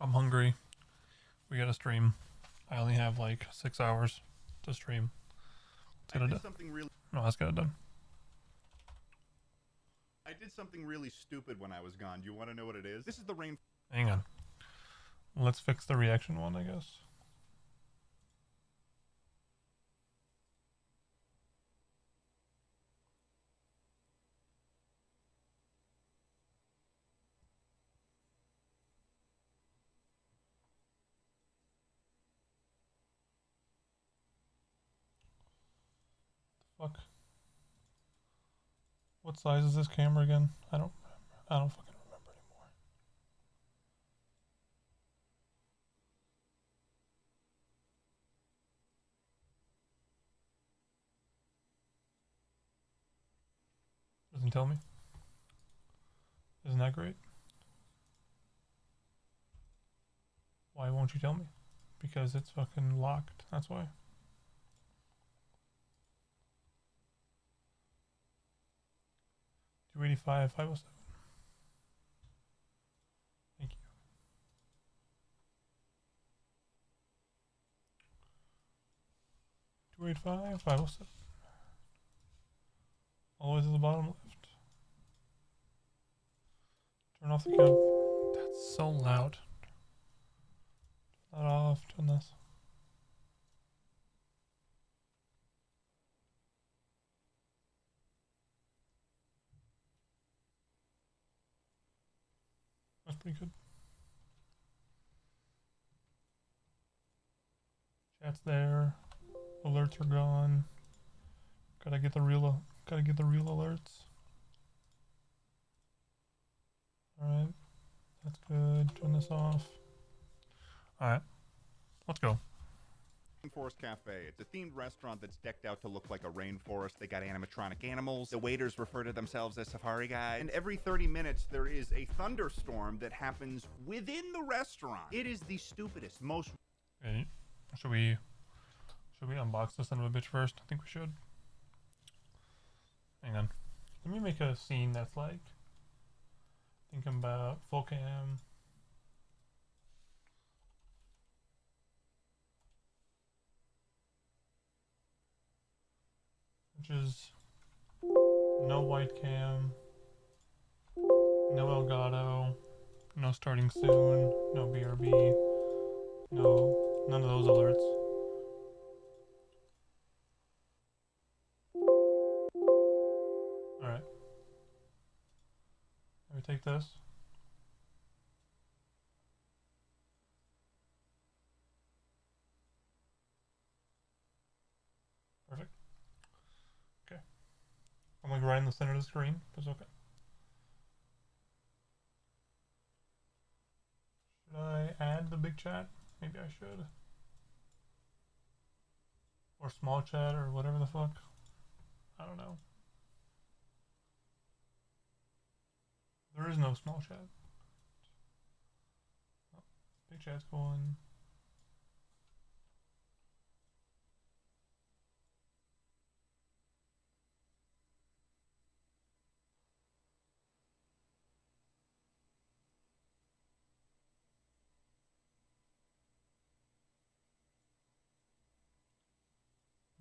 I'm hungry. We gotta stream. I only have like 6 hours to stream. I did something really. No, let's get it done. I did something really stupid when I was gone. Do you want to know what it is? This is the rain. Hang on. Let's fix the reaction one, I guess. Fuck. What size is this camera again? I don't remember. I don't fucking remember anymore. Doesn't tell me. Isn't that great? Why won't you tell me? Because it's fucking locked. That's why. $285, 507. Thank you. $285, 507. Always at the bottom left. Turn off the cam. That's so loud. Turn that off. Turn this. That's pretty good. Chat's there. Alerts are gone. Gotta get the real alerts. Alright. That's good. Turn this off. Alright. Let's go. Rainforest Cafe. It's a themed restaurant that's decked out to look like a rainforest. They got animatronic animals. The waiters refer to themselves as safari guides. And every 30 minutes, there is a thunderstorm that happens within the restaurant. It is the stupidest, most... Okay. Should we unbox this son of a bitch first? I think we should. Hang on. Let me make a scene that's like... Thinking about full cam. Which is no white cam, no Elgato, no starting soon, no BRB, none of those alerts. Alright. Let me take this. Perfect. Okay. I'm like right in the center of the screen, but it's okay. Should I add the big chat? Maybe I should. Or small chat or whatever the fuck. I don't know. There is no small chat. Oh, big chat's going.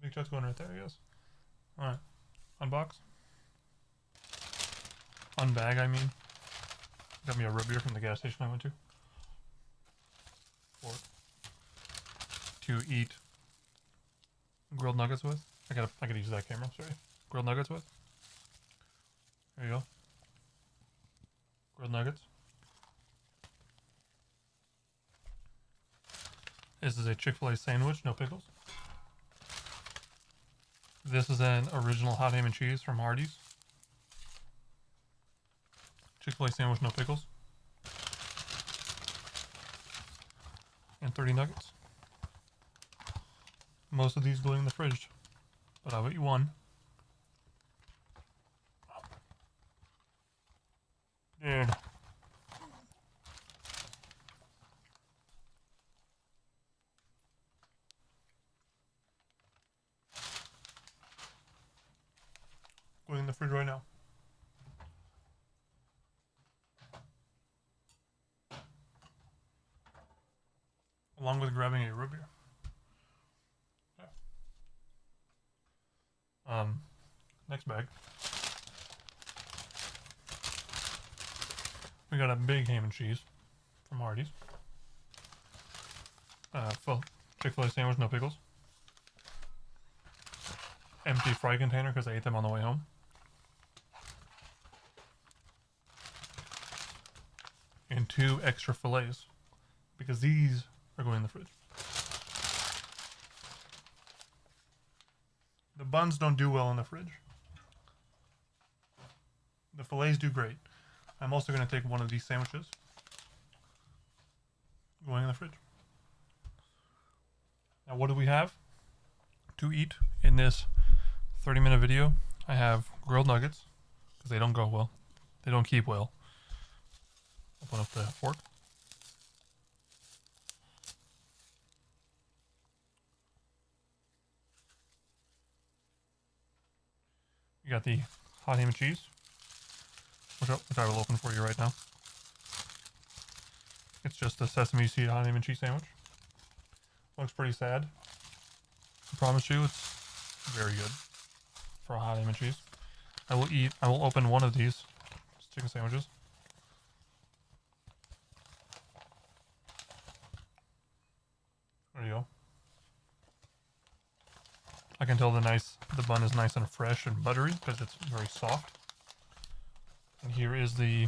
Big chat's going right there, I guess. Alright. Unbox. Unbag, I mean. Got me a root beer from the gas station I went to. Or to eat grilled nuggets with. I gotta use that camera, sorry. Grilled nuggets with. There you go. Grilled nuggets. This is a Chick-fil-A sandwich, no pickles. This is an original hot ham and cheese from Hardee's. Chick-fil-A sandwich, no pickles. And 30 nuggets. Most of these go in the fridge, but I'll eat one. Dude. Going in the fridge right now. along with grabbing a root beer. Yeah. Next bag. We got a big ham and cheese from Hardee's. Full Chick-fil-A sandwich, no pickles. Empty fry container because I ate them on the way home. And 2 extra fillets because these are going in the fridge. The buns don't do well in the fridge. The fillets do great. I'm also going to take one of these sandwiches going in the fridge. Now, what do we have to eat in this 30-minute video? I have grilled nuggets because they don't go well. They don't keep well. Open up the fork. You got the hot ham and cheese, which I will open for you right now. It's just a sesame seed hot ham and cheese sandwich. Looks pretty sad. I promise you, it's very good for a hot ham and cheese. I will open one of these chicken sandwiches. There you go. I can tell the bun is nice and fresh and buttery because it's very soft. And here is the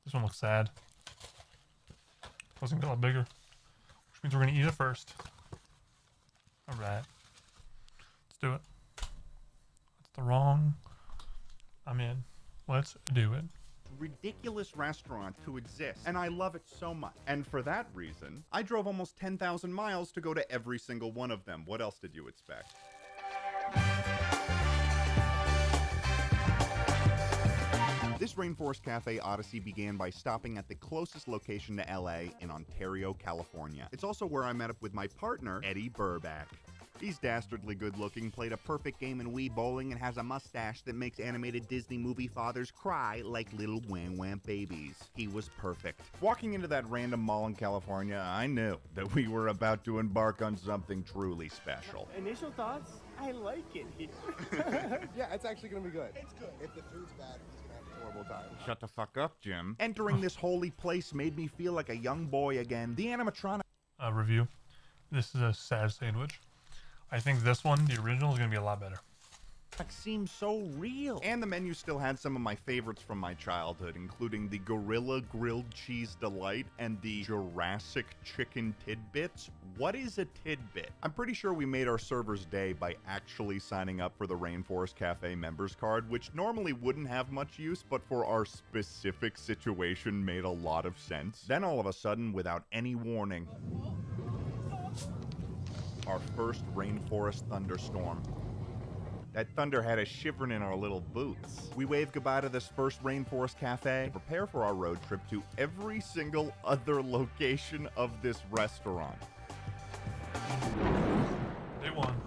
this one looks sad. Wasn't a lot bigger, which means we're gonna eat it first. All right, let's do it. That's the wrong. I'm in. Let's do it. Ridiculous restaurant to exist, and I love it so much. And for that reason, I drove almost 10,000 miles to go to every single one of them. What else did you expect? This Rainforest Cafe Odyssey began by stopping at the closest location to LA in Ontario, California. It's also where I met up with my partner, Eddie Burback. He's dastardly good looking, played a perfect game in Wii bowling, and has a mustache that makes animated Disney movie fathers cry like little wham wham babies. He was perfect. Walking into that random mall in California, I knew that we were about to embark on something truly special. Initial thoughts? I like it here. Yeah, it's actually gonna be good. It's good. If the food's bad, he's gonna have a horrible time. Shut the fuck up, Jim. Entering this holy place made me feel like a young boy again. The animatronic Review. This is a sad sandwich. I think this one, the original, is going to be a lot better. seems so real. And the menu still had some of my favorites from my childhood, including the Gorilla Grilled Cheese Delight and the Jurassic Chicken Tidbits. What is a tidbit? I'm pretty sure we made our server's day by actually signing up for the Rainforest Cafe members card, which normally wouldn't have much use, but for our specific situation made a lot of sense. Then all of a sudden, without any warning, our first rainforest thunderstorm. That thunder had us shivering in our little boots. We waved goodbye to this first Rainforest Cafe to prepare for our road trip to every single other location of this restaurant. Day one.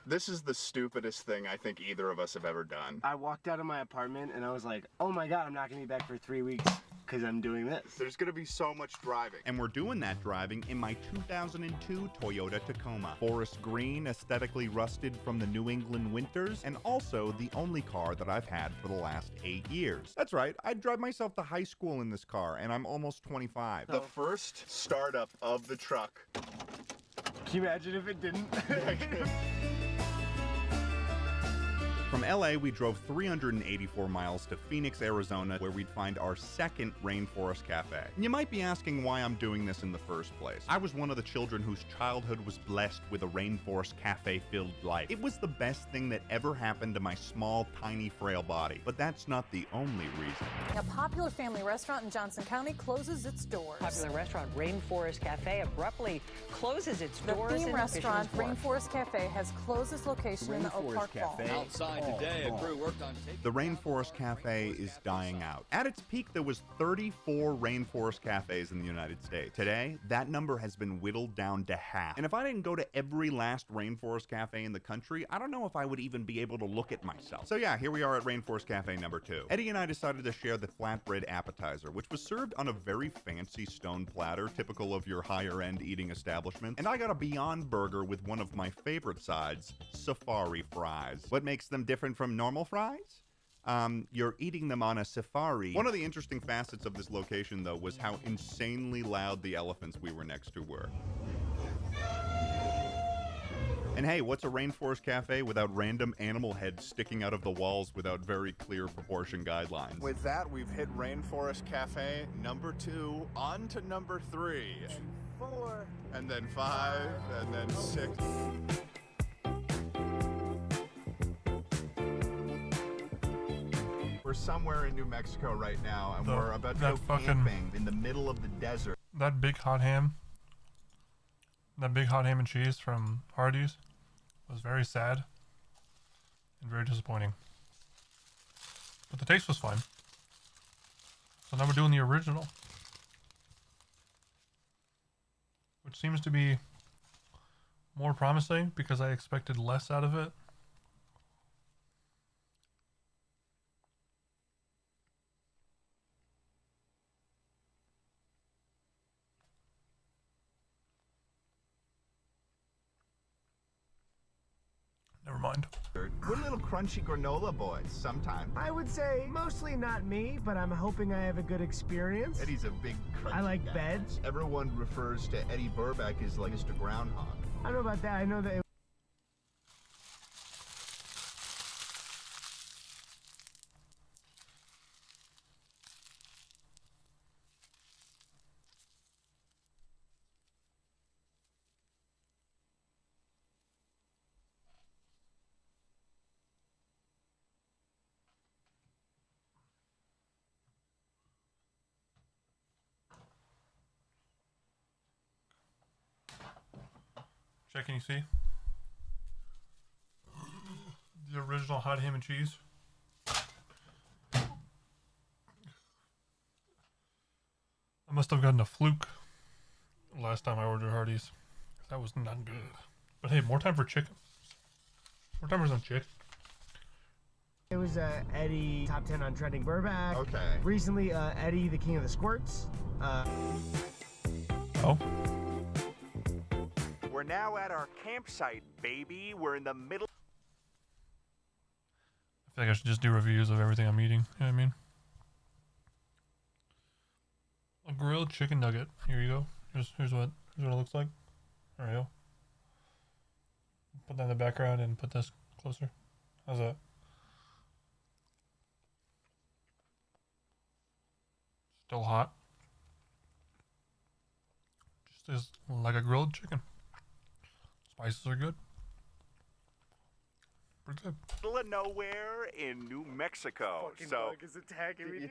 This is the stupidest thing I think either of us have ever done. I walked out of my apartment and I was like, oh my God, I'm not gonna be back for 3 weeks because I'm doing this. There's gonna be so much driving. And we're doing that driving in my 2002 Toyota Tacoma. Forest green, aesthetically rusted from the New England winters, and also the only car that I've had for the last 8 years. That's right, I drive myself to high school in this car, and I'm almost 25. The first startup of the truck. Can you imagine if it didn't? From LA, we drove 384 miles to Phoenix, Arizona, where we'd find our second Rainforest Cafe. And you might be asking why I'm doing this in the first place. I was one of the children whose childhood was blessed with a Rainforest Cafe-filled life. It was the best thing that ever happened to my small, tiny, frail body. But that's not the only reason. A popular family restaurant in Johnson County closes its doors. Popular restaurant Rainforest Cafe abruptly closes its doors. The theme and restaurant officials warn. Rainforest Cafe has closed its location in the Oak Park Mall. Outside Today, a crew worked on taking The Rainforest Cafe is dying out. At its peak, there was 34 Rainforest Cafes in the United States. Today, that number has been whittled down to half. And if I didn't go to every last Rainforest Cafe in the country, I don't know if I would even be able to look at myself. So yeah, here we are at Rainforest Cafe number 2. Eddie and I decided to share the flatbread appetizer, which was served on a very fancy stone platter, typical of your higher-end eating establishment. And I got a Beyond Burger with one of my favorite sides, safari fries. What makes them different from normal fries? You're eating them on a safari. One of the interesting facets of this location, though, was how insanely loud the elephants we were next to were. And hey, what's a Rainforest Cafe without random animal heads sticking out of the walls without very clear proportion guidelines? With that, we've hit Rainforest Cafe number 2, on to number 3. 4. And then 5, and then 6. We're somewhere in New Mexico right now, and we're about to go camping in the middle of the desert. That big hot ham and cheese from Hardee's was very sad and very disappointing. But the taste was fine. So now we're doing the original, which seems to be more promising because I expected less out of it. Never mind. We're little crunchy granola boys sometimes. I would say mostly not me, but I'm hoping I have a good experience. Eddie's a big crunchy I like guy. beds. Everyone refers to Eddie Burback as like Mr. Groundhog. I don't know about that. I know that Check, can you see? The original hot ham and cheese. I must have gotten a fluke last time I ordered Hardee's. That was not good. But hey, more time for chicken. More time for some chicken. it was Eddie top 10 on trending Burback. Okay. Recently, Eddie the King of the Squirts. Oh. We're now at our campsite, baby. We're in the middle. I feel like I should just do reviews of everything I'm eating. You know what I mean? A grilled chicken nugget. Here you go. Here's what it looks like. There we go. Put that in the background and put this closer. How's that? Still hot. Just as like a grilled chicken. Spices are good. Pretty good. Middle of nowhere in New Mexico. So is attacking me.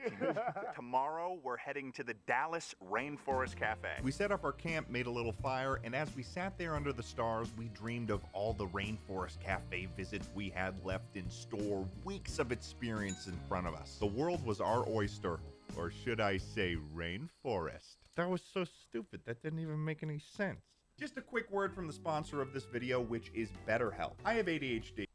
tomorrow we're heading to the Dallas Rainforest Cafe. We set up our camp, made a little fire, and as we sat there under the stars, we dreamed of all the Rainforest Cafe visits we had left in store, weeks of experience in front of us. The world was our oyster, or should I say rainforest. That was so stupid, that didn't even make any sense. Just a quick word from the sponsor of this video, which is BetterHelp. I have ADHD.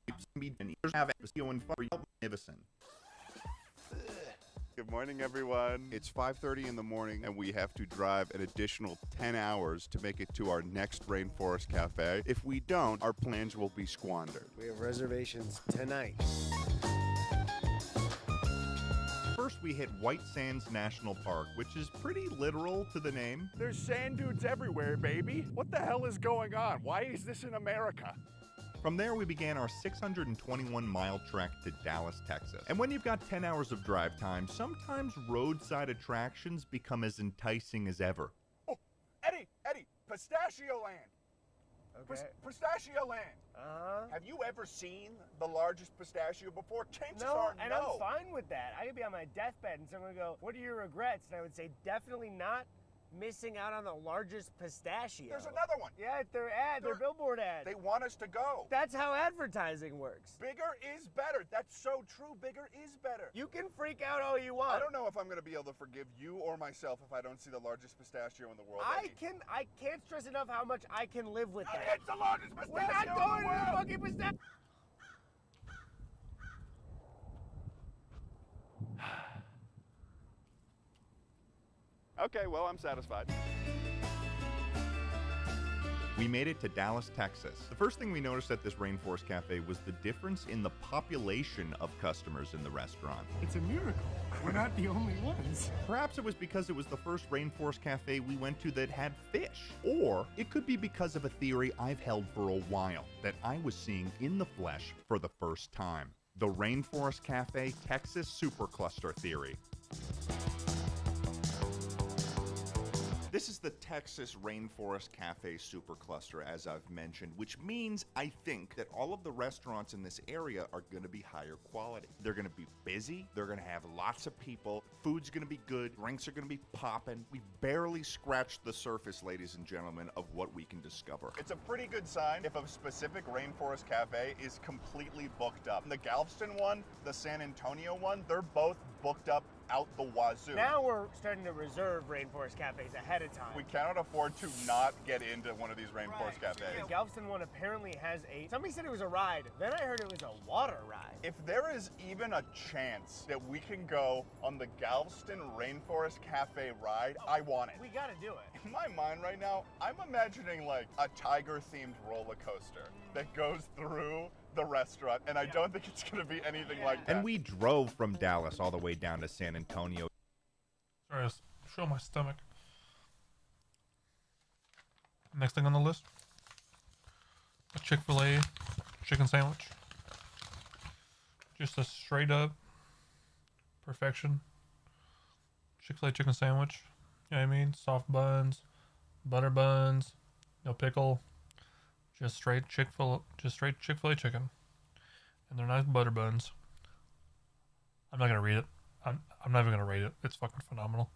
Good morning, everyone. It's 5:30 in the morning, and we have to drive an additional 10 hours to make it to our next Rainforest Cafe. If we don't, our plans will be squandered. We have reservations tonight. First, we hit White Sands National Park, which is pretty literal to the name. There's sand dunes everywhere, baby. What the hell is going on? Why is this in America? From there, we began our 621-mile trek to Dallas, Texas. And when you've got 10 hours of drive time, sometimes roadside attractions become as enticing as ever. Oh, Eddie, Pistachio Land. Okay. Pistachio Land. Have you ever seen the largest pistachio before? Chances No, are and no. I'm fine with that. I could be on my deathbed and someone would go, "What are your regrets?" And I would say, "Definitely not missing out on the largest pistachio. There's another one. Yeah, their billboard ad. They want us to go. That's how advertising works. Bigger is better. That's so true. Bigger is better. You can freak out all you want. I don't know if I'm going to be able to forgive you or myself if I don't see the largest pistachio in the world. I can't stress enough how much I can live with that. It's the largest pistachio We're not in going the to the world. fucking pistachio. Okay, well, I'm satisfied. We made it to Dallas, Texas. The first thing we noticed at this Rainforest Cafe was the difference in the population of customers in the restaurant. It's a miracle. We're not the only ones. Perhaps it was because it was the first Rainforest Cafe we went to that had fish. Or it could be because of a theory I've held for a while that I was seeing in the flesh for the first time. The Rainforest Cafe Texas Supercluster Theory. This is the Texas Rainforest Cafe Supercluster, as I've mentioned, which means I think that all of the restaurants in this area are going to be higher quality. They're going to be busy. They're going to have lots of people. Food's going to be good. Drinks are going to be popping. We've barely scratched the surface, ladies and gentlemen, of what we can discover. It's a pretty good sign if a specific Rainforest Cafe is completely booked up. The Galveston one, the San Antonio one, they're both booked up out the wazoo. Now we're starting to reserve Rainforest Cafes ahead of time. We cannot afford to not get into one of these Rainforest Cafes. The Galveston one apparently has somebody said it was a ride. Then I heard it was a water ride. If there is even a chance that we can go on the Galveston Rainforest Cafe ride, I want it. We gotta do it. In my mind right now, I'm imagining like a tiger-themed roller coaster that goes through the restaurant, and I don't think it's going to be anything like that. And we drove from Dallas all the way down to San Antonio. Sorry, I was showing my stomach. Next thing on the list, a Chick-fil-A chicken sandwich. Just a straight up perfection Chick-fil-A chicken sandwich. You know what I mean? Soft buns, butter buns, no pickle. Just straight Chick-fil-A chicken. And they're nice butter buns. I'm not gonna read it. I'm not even gonna rate it. It's fucking phenomenal.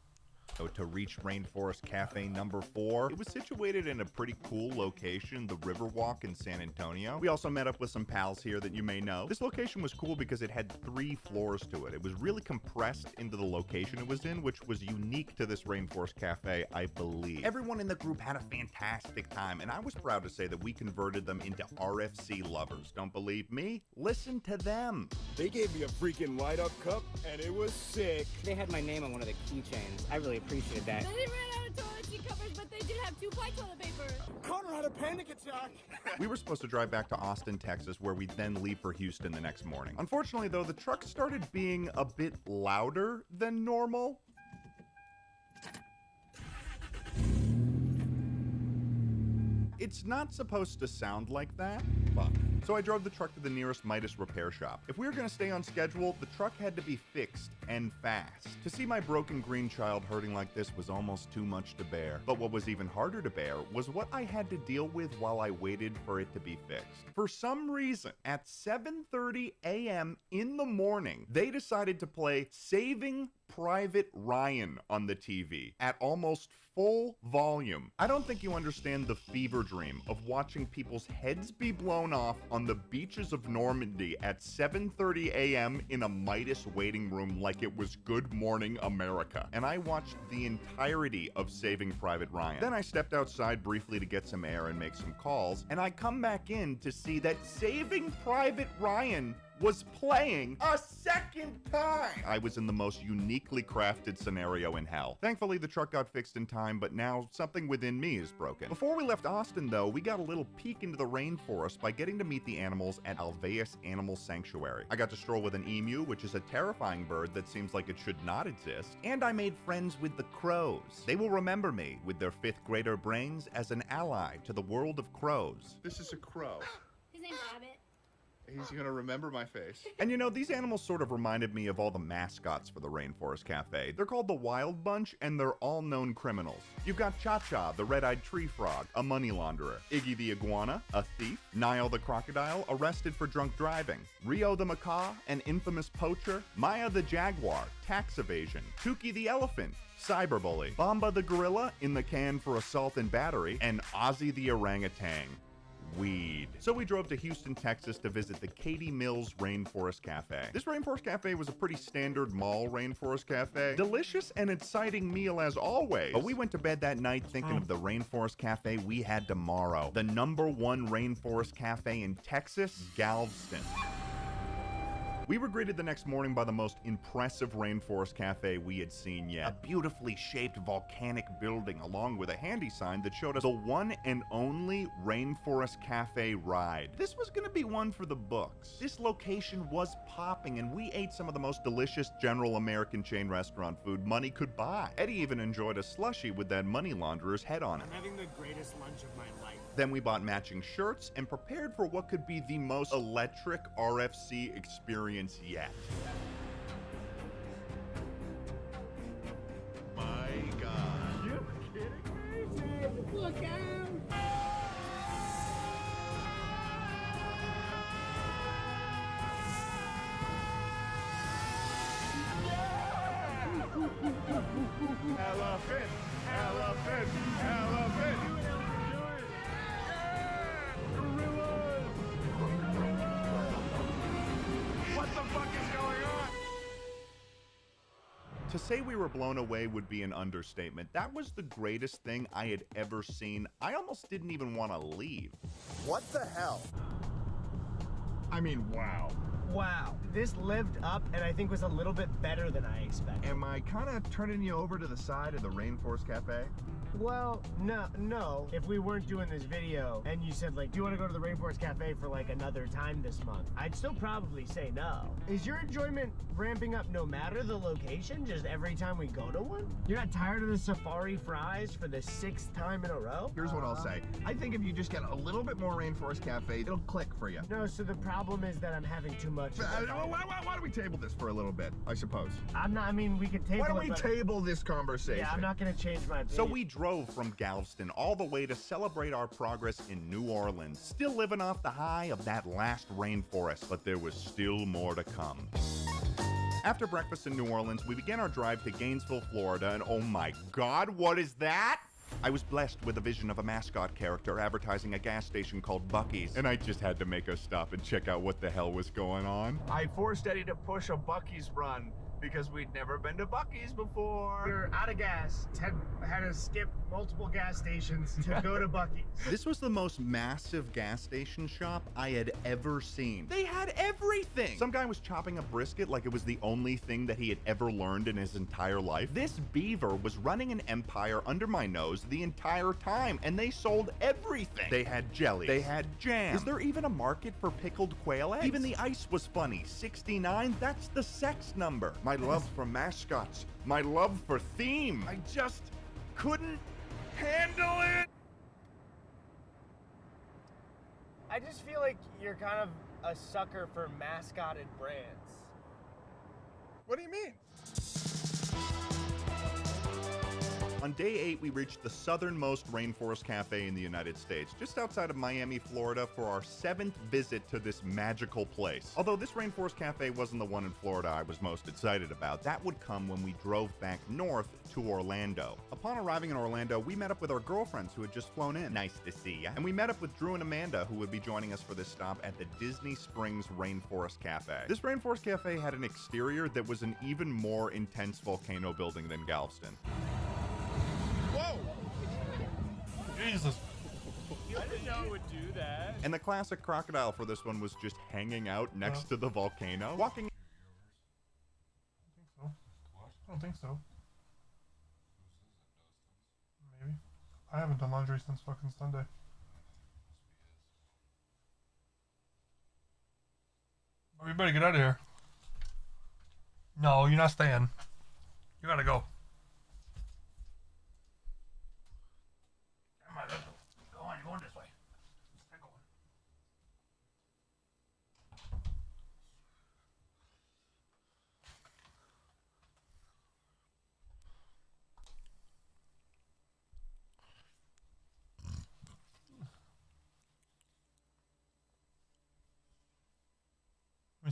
To reach Rainforest Cafe number 4. It was situated in a pretty cool location, the Riverwalk in San Antonio. We also met up with some pals here that you may know. This location was cool because it had 3 floors to it. It was really compressed into the location it was in, which was unique to this Rainforest Cafe, I believe. Everyone in the group had a fantastic time, and I was proud to say that we converted them into RFC lovers. Don't believe me? Listen to them. They gave me a freaking light-up cup, and it was sick. They had my name on one of the keychains. I really appreciate that. They ran out of toilet seat covers, but they did have 2 ply toilet paper. Connor had a panic attack. We were supposed to drive back to Austin, Texas, where we'd then leave for Houston the next morning. Unfortunately, though, the truck started being a bit louder than normal. It's not supposed to sound like that, but... So I drove the truck to the nearest Midas repair shop. If we were going to stay on schedule, the truck had to be fixed, and fast. To see my broken green child hurting like this was almost too much to bear. But what was even harder to bear was what I had to deal with while I waited for it to be fixed. For some reason, at 7:30 a.m. in the morning, they decided to play Saving Private Ryan on the TV at almost full volume. I don't think you understand the fever dream of watching people's heads be blown off on the beaches of Normandy at 7:30 a.m. in a Midas waiting room like it was Good Morning America. And I watched the entirety of Saving Private Ryan. Then I stepped outside briefly to get some air and make some calls, and I come back in to see that Saving Private Ryan was playing a second time. I was in the most uniquely crafted scenario in hell. Thankfully, the truck got fixed in time, but now something within me is broken. Before we left Austin, though, we got a little peek into the rainforest by getting to meet the animals at Alveus Animal Sanctuary. I got to stroll with an emu, which is a terrifying bird that seems like it should not exist, and I made friends with the crows. They will remember me, with their 5th grader brains, as an ally to the world of crows. This is a crow. His name's Abbott. He's gonna remember my face. And you know, these animals sort of reminded me of all the mascots for the Rainforest Cafe. They're called the Wild Bunch, and they're all known criminals. You've got Cha-Cha, the red-eyed tree frog, a money launderer; Iggy the iguana, a thief; Nile the crocodile, arrested for drunk driving; Rio the macaw, an infamous poacher; Maya the jaguar, tax evasion; Tuki the elephant, cyberbully; Bamba the gorilla, in the can for assault and battery; and Ozzy the orangutan, weed. So we drove to Houston, Texas to visit the Katy Mills Rainforest Cafe. This Rainforest Cafe was a pretty standard mall rainforest cafe. Delicious and exciting meal as always. But we went to bed that night thinking of the Rainforest Cafe we had tomorrow. The #1 Rainforest Cafe in Texas, Galveston. We were greeted the next morning by the most impressive Rainforest Cafe we had seen yet. A beautifully shaped volcanic building along with a handy sign that showed us the one and only Rainforest Cafe ride. This was gonna be one for the books. This location was popping, and we ate some of the most delicious general American chain restaurant food money could buy. Eddie even enjoyed a slushie with that money launderer's head on it. I'm having the greatest lunch of my life. Then we bought matching shirts and prepared for what could be the most electric RFC experience yet. My God. You kidding me? Look out! Elephant! Elephant! Elephant! What the fuck is going on? To say we were blown away would be an understatement. That was the greatest thing I had ever seen. I almost didn't even want to leave. What the hell? I mean, wow. Wow, this lived up and I think was a little bit better than I expected. Am I kind of turning you over to the side of the Rainforest Cafe? Well, no. If we weren't doing this video and you said like, do you want to go to the Rainforest Cafe for like another time this month? I'd still probably say no. Is your enjoyment ramping up no matter the location, just every time we go to one? You're not tired of the safari fries for the 6th time in a row? Here's what I'll say. I think if you just get a little bit more Rainforest Cafe, it'll click for you. No, so the problem is that I'm having too much. Why don't we table this for a little bit, I suppose? We could table Why don't it, we but- table this conversation? Yeah, I'm not gonna change my opinion. So we drove from Galveston all the way to celebrate our progress in New Orleans, still living off the high of that last rainforest, but there was still more to come. After breakfast in New Orleans, we began our drive to Gainesville, Florida, and oh my God, what is that? I was blessed with a vision of a mascot character advertising a gas station called Buc-ee's, and I just had to make a stop and check out what the hell was going on. I forced Eddie to push a Buc-ee's run because we'd never been to Buc-ee's before. We were out of gas. Ted had to skip multiple gas stations to go to Buc-ee's. This was the most massive gas station shop I had ever seen. They had everything. Some guy was chopping a brisket like it was the only thing that he had ever learned in his entire life. This beaver was running an empire under my nose the entire time, and they sold everything. They had jelly. They had jam. Is there even a market for pickled quail eggs? Even the ice was funny. 69, that's the sex number. My love for mascots. My love for theme. I just couldn't handle it. I just feel like you're kind of a sucker for mascotted brands. What do you mean? On day 8, we reached the southernmost Rainforest Cafe in the United States, just outside of Miami, Florida, for our 7th visit to this magical place. Although this Rainforest Cafe wasn't the one in Florida I was most excited about, that would come when we drove back north to Orlando. Upon arriving in Orlando, we met up with our girlfriends who had just flown in. Nice to see ya. And we met up with Drew and Amanda, who would be joining us for this stop at the Disney Springs Rainforest Cafe. This Rainforest Cafe had an exterior that was an even more intense volcano building than Galveston. Whoa! Jesus. I didn't know it would do that. And the classic crocodile for this one was just hanging out next to the volcano. Walking. I don't think so. Maybe. I haven't done laundry since fucking Sunday. Oh, you better get out of here. No, you're not staying. You gotta go. Come on, go on, you're going this way. Get going.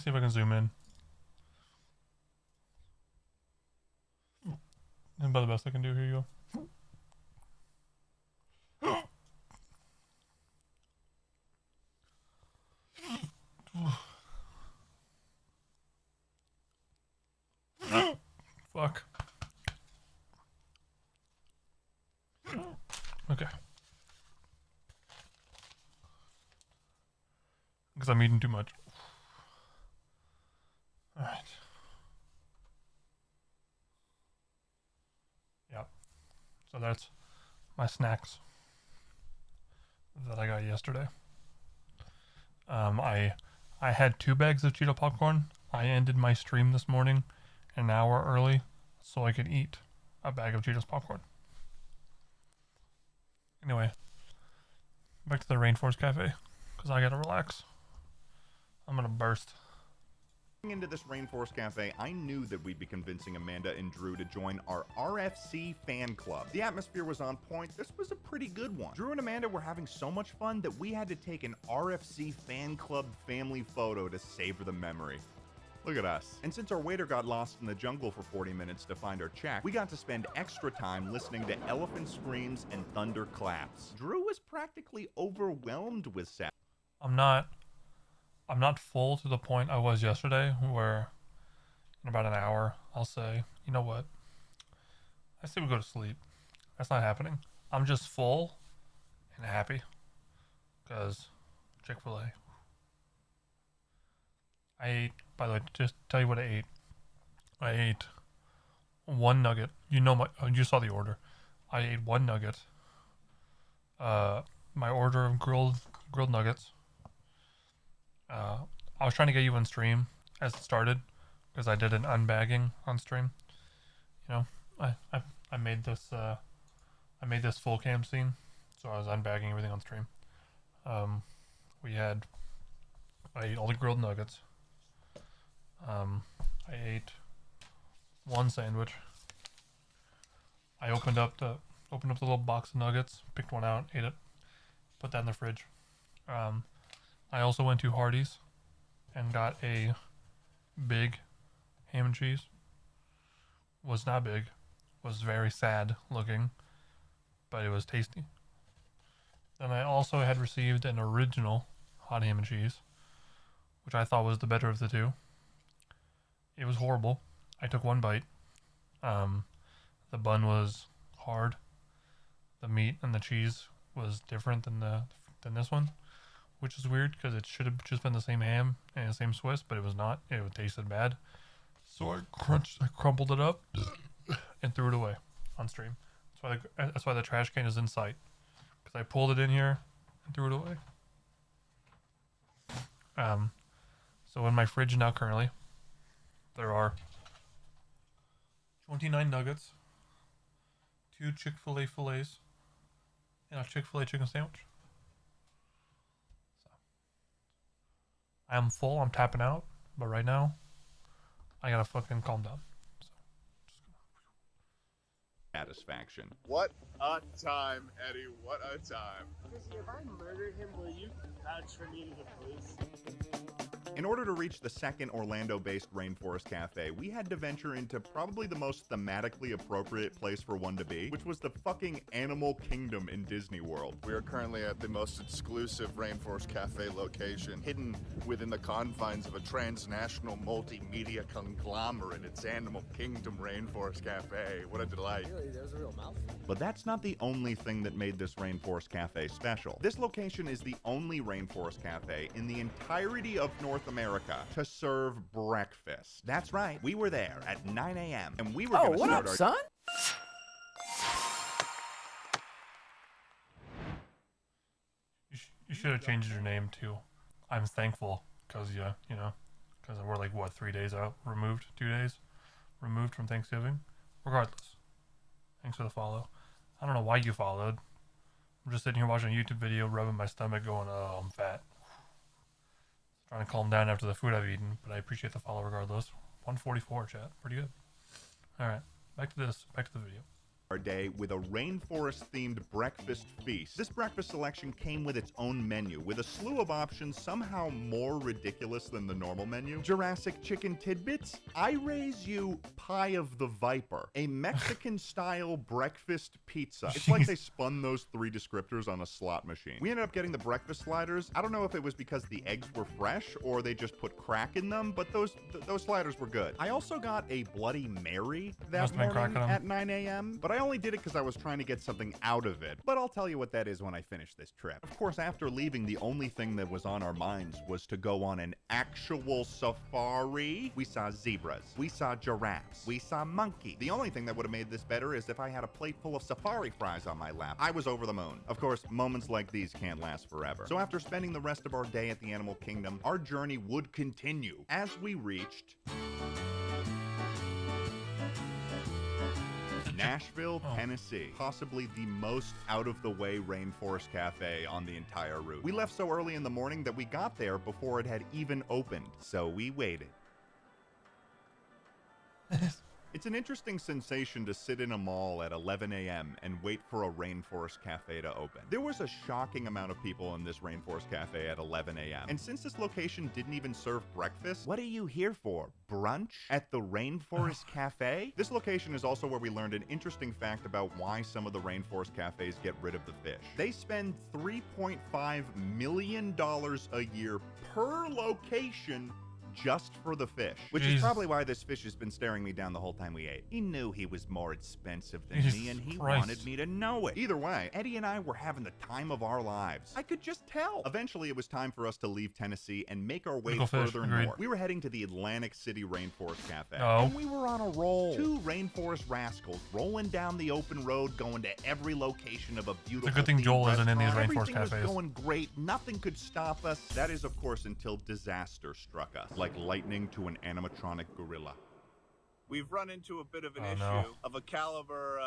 Let's see if I can zoom in. And about the best I can do. Here you go. Fuck. Okay. Because I'm eating too much. Alright. Yep. So that's my snacks that I got yesterday. I had 2 bags of Cheeto popcorn. I ended my stream this morning an hour early so I could eat a bag of Cheetos popcorn. Anyway, back to the Rainforest Cafe because I gotta relax. I'm gonna burst. Into this Rainforest Cafe, I knew that we'd be convincing Amanda and Drew to join our RFC fan club. The atmosphere was on point. This was a pretty good one. Drew and Amanda were having so much fun that we had to take an RFC fan club family photo to savor the memory. Look at us. And since our waiter got lost in the jungle for 40 minutes to find our check, we got to spend extra time listening to elephant screams and thunder claps. Drew was practically overwhelmed with sound. I'm not full to the point I was yesterday where in about an hour I'll say, you know what? I say we go to sleep. That's not happening. I'm just full and happy because Chick-fil-A. I ate, by the way, just tell you what I ate. I ate 1 nugget. You saw the order. I ate 1 nugget. My order of grilled nuggets. I was trying to get you on stream as it started because I did an unbagging on stream. You know, I made this full cam scene, so I was unbagging everything on stream. I ate all the grilled nuggets. I ate 1 sandwich. I opened up the little box of nuggets, picked one out, ate it, put that in the fridge. I also went to Hardee's and got a big ham and cheese. Was not big, was very sad looking, but it was tasty. Then I also had received an original hot ham and cheese, which I thought was the better of the two. It was horrible. I took 1 bite. The bun was hard. The meat and the cheese was different than this one, which is weird because it should have just been the same ham and the same Swiss, but it was not. It tasted bad. So I crumpled it up and threw it away on stream. That's why the trash can is in sight, because I pulled it in here and threw it away. So in my fridge now currently, there are 29 nuggets, 2 Chick-fil-A fillets, and a Chick-fil-A chicken sandwich. So I am full, I'm tapping out, but right now I gotta fucking calm down. Satisfaction. What a time, Eddie. What a time. If I murdered him, will you transfer me to the police? In order to reach the second Orlando-based Rainforest Cafe, we had to venture into probably the most thematically appropriate place for one to be, which was the fucking Animal Kingdom in Disney World. We are currently at the most exclusive Rainforest Cafe location, hidden within the confines of a transnational multimedia conglomerate. It's Animal Kingdom Rainforest Cafe. What a delight. Really, there's a real mouthful. But that's not the only thing that made this Rainforest Cafe special. This location is the only Rainforest Cafe in the entirety of North America to serve breakfast. That's right, we were there at 9 a.m. and we were going to start what up, son? You should have changed your name to I'm Thankful, because because we're like, what, 3 days out removed, 2 days removed from Thanksgiving. Regardless, thanks for the follow. I don't know why you followed. I'm just sitting here watching a YouTube video, rubbing my stomach, going, oh, I'm fat. Trying to calm down after the food I've eaten, but I appreciate the follow regardless. 144 chat, pretty good. All right, back to the video. our day with a rainforest-themed breakfast feast. This breakfast selection came with its own menu, with a slew of options somehow more ridiculous than the normal menu. Jurassic chicken tidbits? I raise you Pie of the Viper, a Mexican-style breakfast pizza. It's like they spun those 3 descriptors on a slot machine. We ended up getting the breakfast sliders. I don't know if it was because the eggs were fresh or they just put crack in them, but those sliders were good. I also got a Bloody Mary that morning at 9 a.m., but I only did it because I was trying to get something out of it. But I'll tell you what that is when I finish this trip. Of course, after leaving, the only thing that was on our minds was to go on an actual safari. We saw zebras. We saw giraffes. We saw monkeys. The only thing that would have made this better is if I had a plate full of safari fries on my lap. I was over the moon. Of course, moments like these can't last forever. So after spending the rest of our day at the Animal Kingdom, our journey would continue as we reached Nashville, Tennessee, possibly the most out-of-the-way rainforest cafe on the entire route. We left so early in the morning that we got there before it had even opened, so we waited. It's an interesting sensation to sit in a mall at 11 a.m. and wait for a rainforest cafe to open. There was a shocking amount of people in this rainforest cafe at 11 a.m. And since this location didn't even serve breakfast, what are you here for? Brunch at the rainforest cafe? This location is also where we learned an interesting fact about why some of the rainforest cafes get rid of the fish. They spend $3.5 million a year per location just for the fish, which is probably why this fish has been staring me down the whole time we ate. He knew he was more expensive than me, and he wanted me to know it. Either way, Eddie and I were having the time of our lives. I could just tell. Eventually, it was time for us to leave Tennessee and make our way further north. We were heading to the Atlantic City Rainforest Cafe, and we were on a roll. 2 rainforest rascals rolling down the open road, going to every location of a beautiful. It's a good thing Joel isn't in these rainforest cafes. Everything was going great. Nothing could stop us. That is, of course, until disaster struck us. Like lightning to an animatronic gorilla. We've run into a bit of an issue of a caliber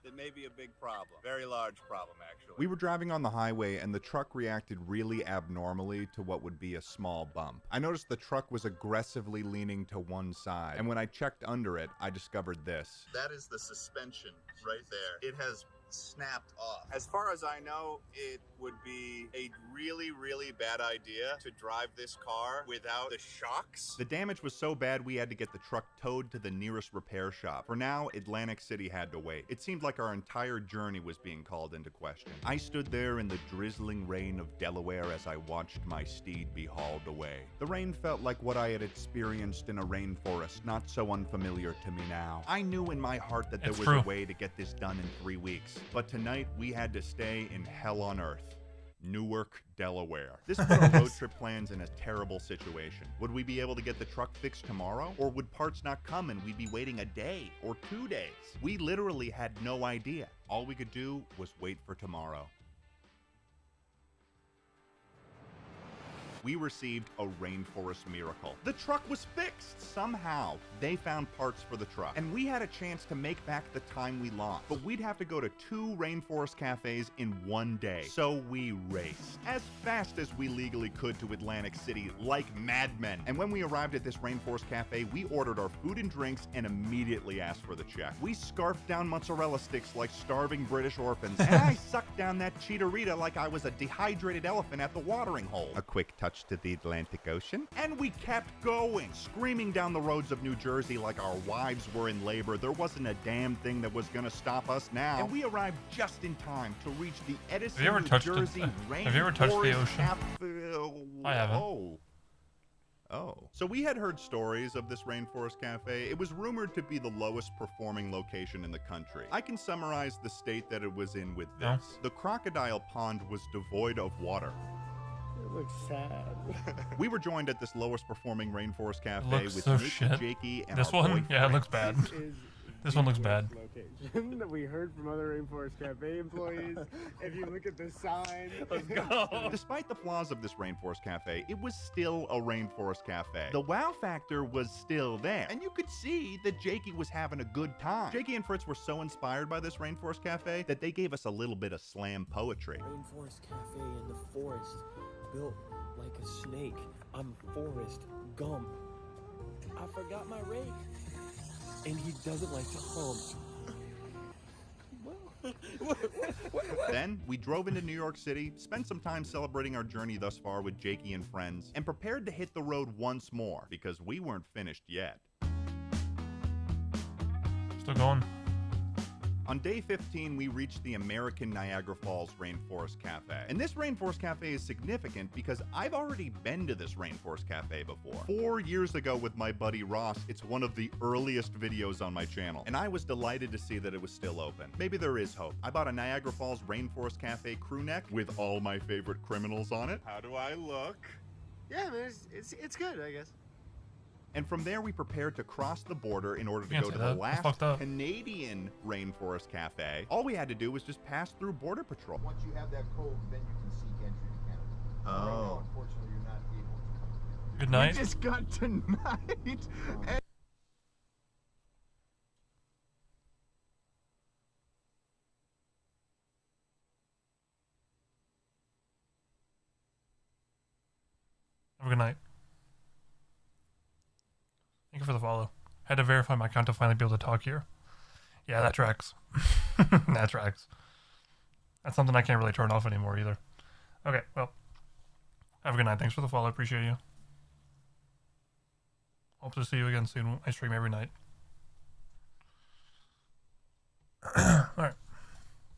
that may be a big problem. Very large problem, actually. We were driving on the highway and the truck reacted really abnormally to what would be a small bump. I noticed the truck was aggressively leaning to one side, and when I checked under it, I discovered this. That is the suspension right there. It has snapped off. As far as I know, it would be a really, really bad idea to drive this car without the shocks. The damage was so bad we had to get the truck towed to the nearest repair shop. For now, Atlantic City had to wait. It seemed like our entire journey was being called into question. I stood there in the drizzling rain of Delaware as I watched my steed be hauled away. The rain felt like what I had experienced in a rainforest, not so unfamiliar to me now. I knew in my heart that there was a way to get this done in 3 weeks. But tonight, we had to stay in hell on earth. Newark, Delaware. This put our road trip plans in a terrible situation. Would we be able to get the truck fixed tomorrow? Or would parts not come and we'd be waiting a day or 2 days? We literally had no idea. All we could do was wait for tomorrow. We received a rainforest miracle. The truck was fixed somehow. They found parts for the truck, and we had a chance to make back the time we lost. But we'd have to go to 2 rainforest cafes in 1 day. So we raced as fast as we legally could to Atlantic City like madmen. And when we arrived at this rainforest cafe, we ordered our food and drinks and immediately asked for the check. We scarfed down mozzarella sticks like starving British orphans, and I sucked down that cheetorita like I was a dehydrated elephant at the watering hole. A quick touch to the Atlantic Ocean, and we kept going, screaming down the roads of New Jersey like our wives were in labor. There wasn't a damn thing that was gonna stop us now. And we arrived just in time to reach the Edison, New Jersey rainforest. Have you ever touched the ocean? I haven't. Oh. So we had heard stories of this rainforest cafe. It was rumored to be the lowest performing location in the country. I can summarize the state that it was in with this. The crocodile pond was devoid of water. It looks sad. We were joined at this lowest performing rainforest cafe with Jakey and this our one? boyfriend. Yeah, it looks bad. This one looks bad. Location that we heard from other Rainforest Cafe employees. If you look at the sign. Let's go. Despite the flaws of this Rainforest Cafe, it was still a Rainforest Cafe. The wow factor was still there, and you could see that Jakey was having a good time. Jakey and Fritz were so inspired by this Rainforest Cafe that they gave us a little bit of slam poetry. Rainforest Cafe in the forest, built like a snake. I'm Forrest Gump. I forgot my rake. And he doesn't like to hump. Then we drove into New York City, spent some time celebrating our journey thus far with Jakey and friends, and prepared to hit the road once more because we weren't finished yet. Still going. On day 15, we reached the American Niagara Falls Rainforest Cafe. And this Rainforest Cafe is significant because I've already been to this Rainforest Cafe before. 4 years ago with my buddy Ross, it's one of the earliest videos on my channel. And I was delighted to see that it was still open. Maybe there is hope. I bought a Niagara Falls Rainforest Cafe crew neck with all my favorite criminals on it. How do I look? Yeah, man, it's good, I guess. And from there, we prepared to cross the border in order to Can't go say to the that. That's fucked last up. Canadian Rainforest Cafe. All we had to do was just pass through Border Patrol. Once you have that code, then you can seek entry to Canada. Right now, unfortunately, you're not able to come to Canada. Good night. We just got tonight. Have a good night. Thank you for the follow. Had to verify my account to finally be able to talk here. Yeah, that tracks. That tracks. That's something I can't really turn off anymore either. Okay, well. Have a good night. Thanks for the follow. Appreciate you. Hope to see you again soon. I stream every night. Alright.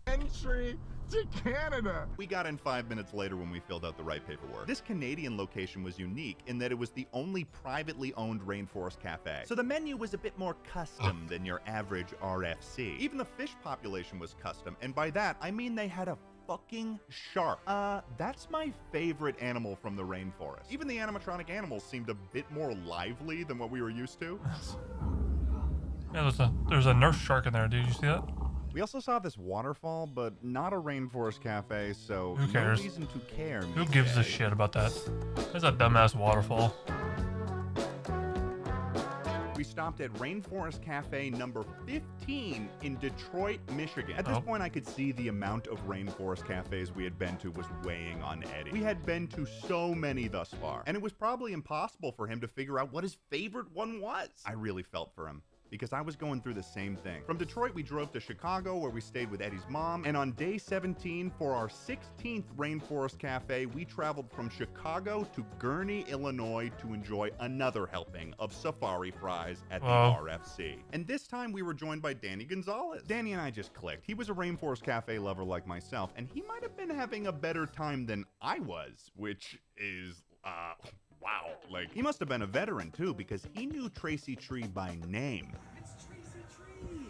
Entry to Canada. We got in 5 minutes later when we filled out the right paperwork. This Canadian location was unique in that it was the only privately owned Rainforest Cafe. So the menu was a bit more custom than your average RFC. Even the fish population was custom, and by that, I mean they had a fucking shark. That's my favorite animal from the rainforest. Even the animatronic animals seemed a bit more lively than what we were used to. Yeah, there's a nurse shark in there. Did you see that? We also saw this waterfall, but not a Rainforest Cafe, so Who cares? no reason to care. Who gives a shit about that? There's a dumbass waterfall. We stopped at Rainforest Cafe number 15 in Detroit, Michigan. At this point, I could see the amount of Rainforest Cafes we had been to was weighing on Eddie. We had been to so many thus far, and it was probably impossible for him to figure out what his favorite one was. I really felt for him, because I was going through the same thing. From Detroit, we drove to Chicago, where we stayed with Eddie's mom, and on day 17, for our 16th Rainforest Cafe, we traveled from Chicago to Gurnee, Illinois to enjoy another helping of safari fries at the RFC. And this time, we were joined by Danny Gonzalez. Danny and I just clicked. He was a Rainforest Cafe lover like myself, and he might have been having a better time than I was, which is, wow. Like, he must have been a veteran, too, because he knew Tracy Tree by name. It's Tracy Tree.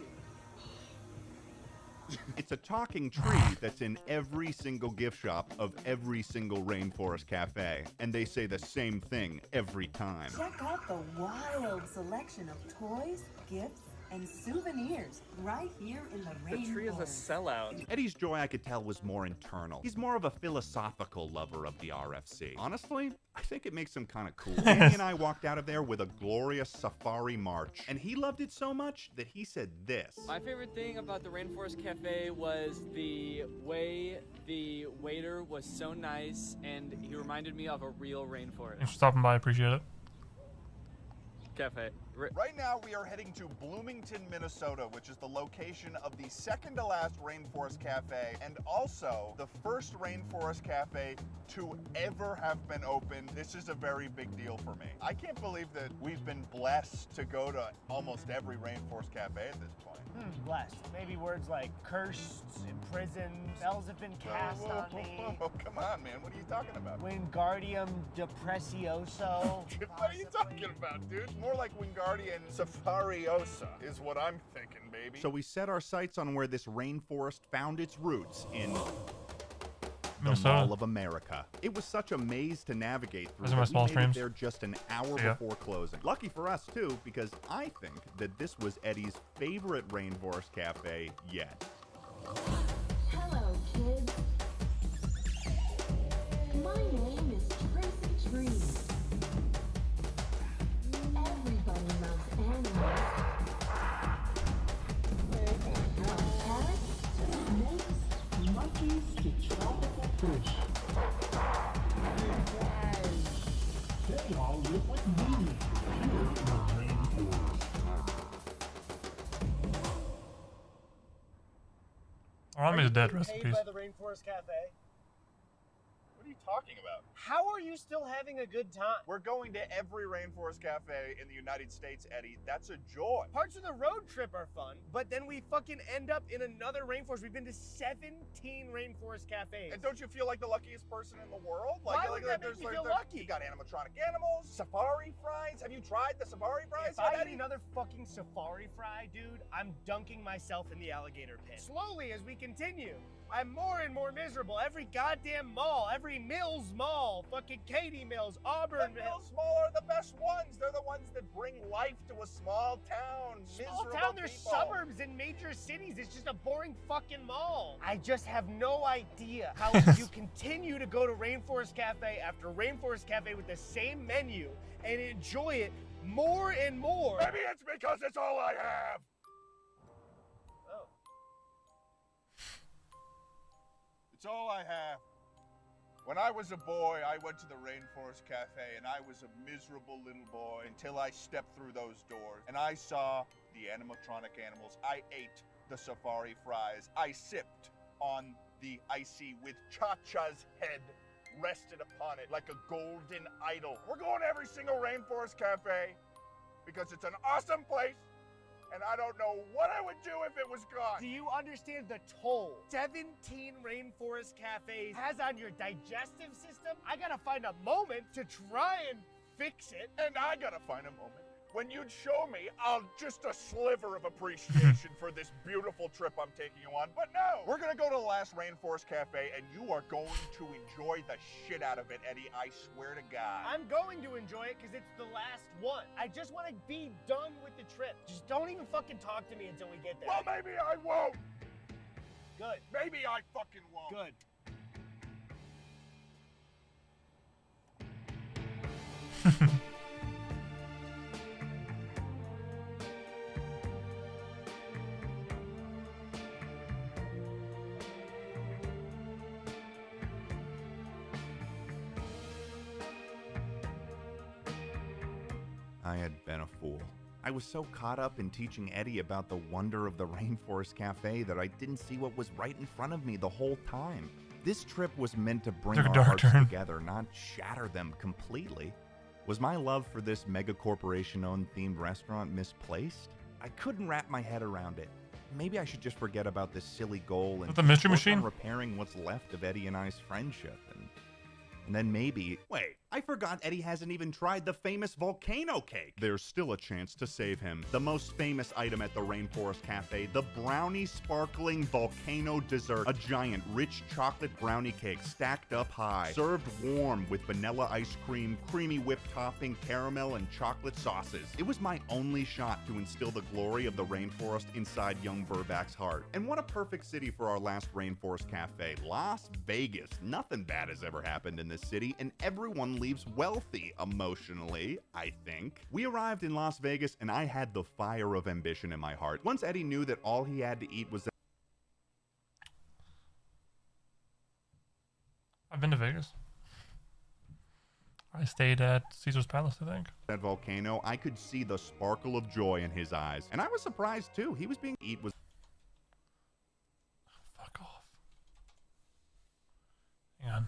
It's a talking tree that's in every single gift shop of every single Rainforest Cafe, and they say the same thing every time. Check out the wild selection of toys, gifts, and souvenirs right here in the rainforest. The tree is a sellout. Eddie's joy, I could tell, was more internal. He's more of a philosophical lover of the RFC. Honestly, I think it makes him kind of cool. Danny and I walked out of there with a glorious safari march, and he loved it so much that he said this. My favorite thing about the Rainforest Cafe was the way the waiter was so nice, and he reminded me of a real rainforest. Thanks for stopping by. Appreciate it. Cafe. Right now, we are heading to Bloomington, Minnesota, which is the location of the second to last Rainforest Cafe and also the first Rainforest Cafe to ever have been opened. This is a very big deal for me. I can't believe that we've been blessed to go to almost every Rainforest Cafe at this point. Blessed. Maybe words like cursed, imprisoned, spells have been cast on me. Whoa, come on, man. What are you talking about? Wingardium Depressioso. What are you talking about, dude? More like Wingardium Safariosa is what I'm thinking, baby. So we set our sights on where this rainforest found its roots in the Minnesota. Mall of America. It was such a maze to navigate through Those are my that small we made it streams. there just an hour Yeah. before closing. Lucky for us, too, because I think that this was Eddie's favorite Rainforest Cafe yet. Hello, kids. My name is Tracy Tree. Everybody loves animals. From parrots to snakes, monkeys to tropical fish. They all live with me here in the rainforest. Army's dead, Are you being recipes. paid by the Rainforest Cafe? What are you talking about? How are you still having a good time? We're going to every Rainforest Cafe in the United States, Eddie. That's a joy. Parts of the road trip are fun, but then we fucking end up in another rainforest. We've been to 17 rainforest cafes. And don't you feel like the luckiest person in the world? Why would that make me feel lucky? You got animatronic animals, safari fries. Have you tried the safari fries? If I eat another fucking safari fry, dude, I'm dunking myself in the alligator pit. Slowly as we continue, I'm more and more miserable. Every goddamn mall, every Mills Mall, fucking Katy Mills, Auburn The Mills. Mills Mall are the best ones. They're the ones that bring life to a small town. Small Miserable town, there's people. suburbs and major cities. It's just a boring fucking mall. I just have no idea how you continue to go to Rainforest Cafe after Rainforest Cafe with the same menu and enjoy it more and more. Maybe it's because it's all I have. Oh. It's all I have. When I was a boy, I went to the Rainforest Cafe, and I was a miserable little boy until I stepped through those doors, and I saw the animatronic animals. I ate the safari fries. I sipped on the icy with Cha-Cha's head rested upon it like a golden idol. We're going to every single Rainforest Cafe because it's an awesome place. And I don't know what I would do if it was gone. Do you understand the toll 17 rainforest cafes has on your digestive system? I gotta find a moment to try and fix it. And I gotta find a moment when you'd show me just a sliver of appreciation for this beautiful trip I'm taking you on. But no, we're gonna go to the last Rainforest Cafe, and you are going to enjoy the shit out of it, Eddie. I swear to God. I'm going to enjoy it because it's the last one. I just want to be done with the trip. Just don't even fucking talk to me until we get there. Well, maybe I won't. Good. Maybe I fucking won't. Good. I had been a fool. I was so caught up in teaching Eddie about the wonder of the Rainforest Cafe that I didn't see what was right in front of me the whole time. This trip was meant to bring Took a our dark hearts turn. together, not shatter them completely. Was my love for this mega corporation-owned themed restaurant misplaced? I couldn't wrap my head around it. Maybe I should just forget about this silly goal and the mystery work on machine? repairing what's left of Eddie and I's friendship, and then maybe... Wait, I forgot Eddie hasn't even tried the famous volcano cake. There's still a chance to save him. The most famous item at the Rainforest Cafe, the brownie sparkling volcano dessert. A giant, rich chocolate brownie cake stacked up high, served warm with vanilla ice cream, creamy whipped topping, caramel, and chocolate sauces. It was my only shot to instill the glory of the rainforest inside young Burbach's heart. And what a perfect city for our last Rainforest Cafe, Las Vegas. Nothing bad has ever happened in this city, and everyone leaves wealthy emotionally, I think. We arrived in Las Vegas, and I had the fire of ambition in my heart. Once Eddie knew that all he had to eat was... I've been to Vegas. I stayed at Caesar's Palace, I think. That volcano, I could see the sparkle of joy in his eyes. And I was surprised, too. He was being... Eat was... Fuck off. Hang on.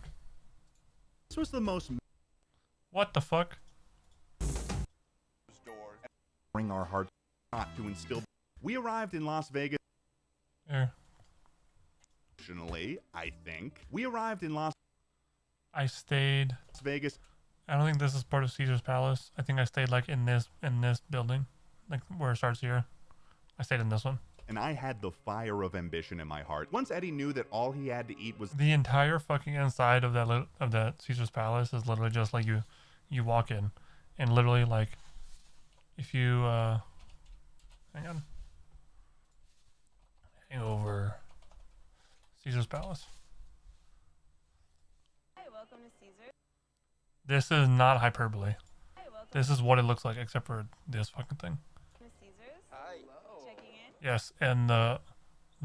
This was the most... What the fuck? Bring our hearts not to instill... We arrived in Las Vegas... Here. Emotionally, I think. We arrived in Las stayed... Vegas... I don't think this is part of Caesar's Palace. I think I stayed like in this building. Like where it starts here. I stayed in this one. And I had the fire of ambition in my heart. Once Eddie knew that all he had to eat was... The entire fucking inside of that Caesar's Palace is literally just like you walk in, and literally like if you hang on, over Caesar's Palace. Hi, welcome to Caesar. This is not hyperbole. Hi, welcome. This is what it looks like, except for this fucking thing. To Caesar's. Hi. Checking in. Yes, and the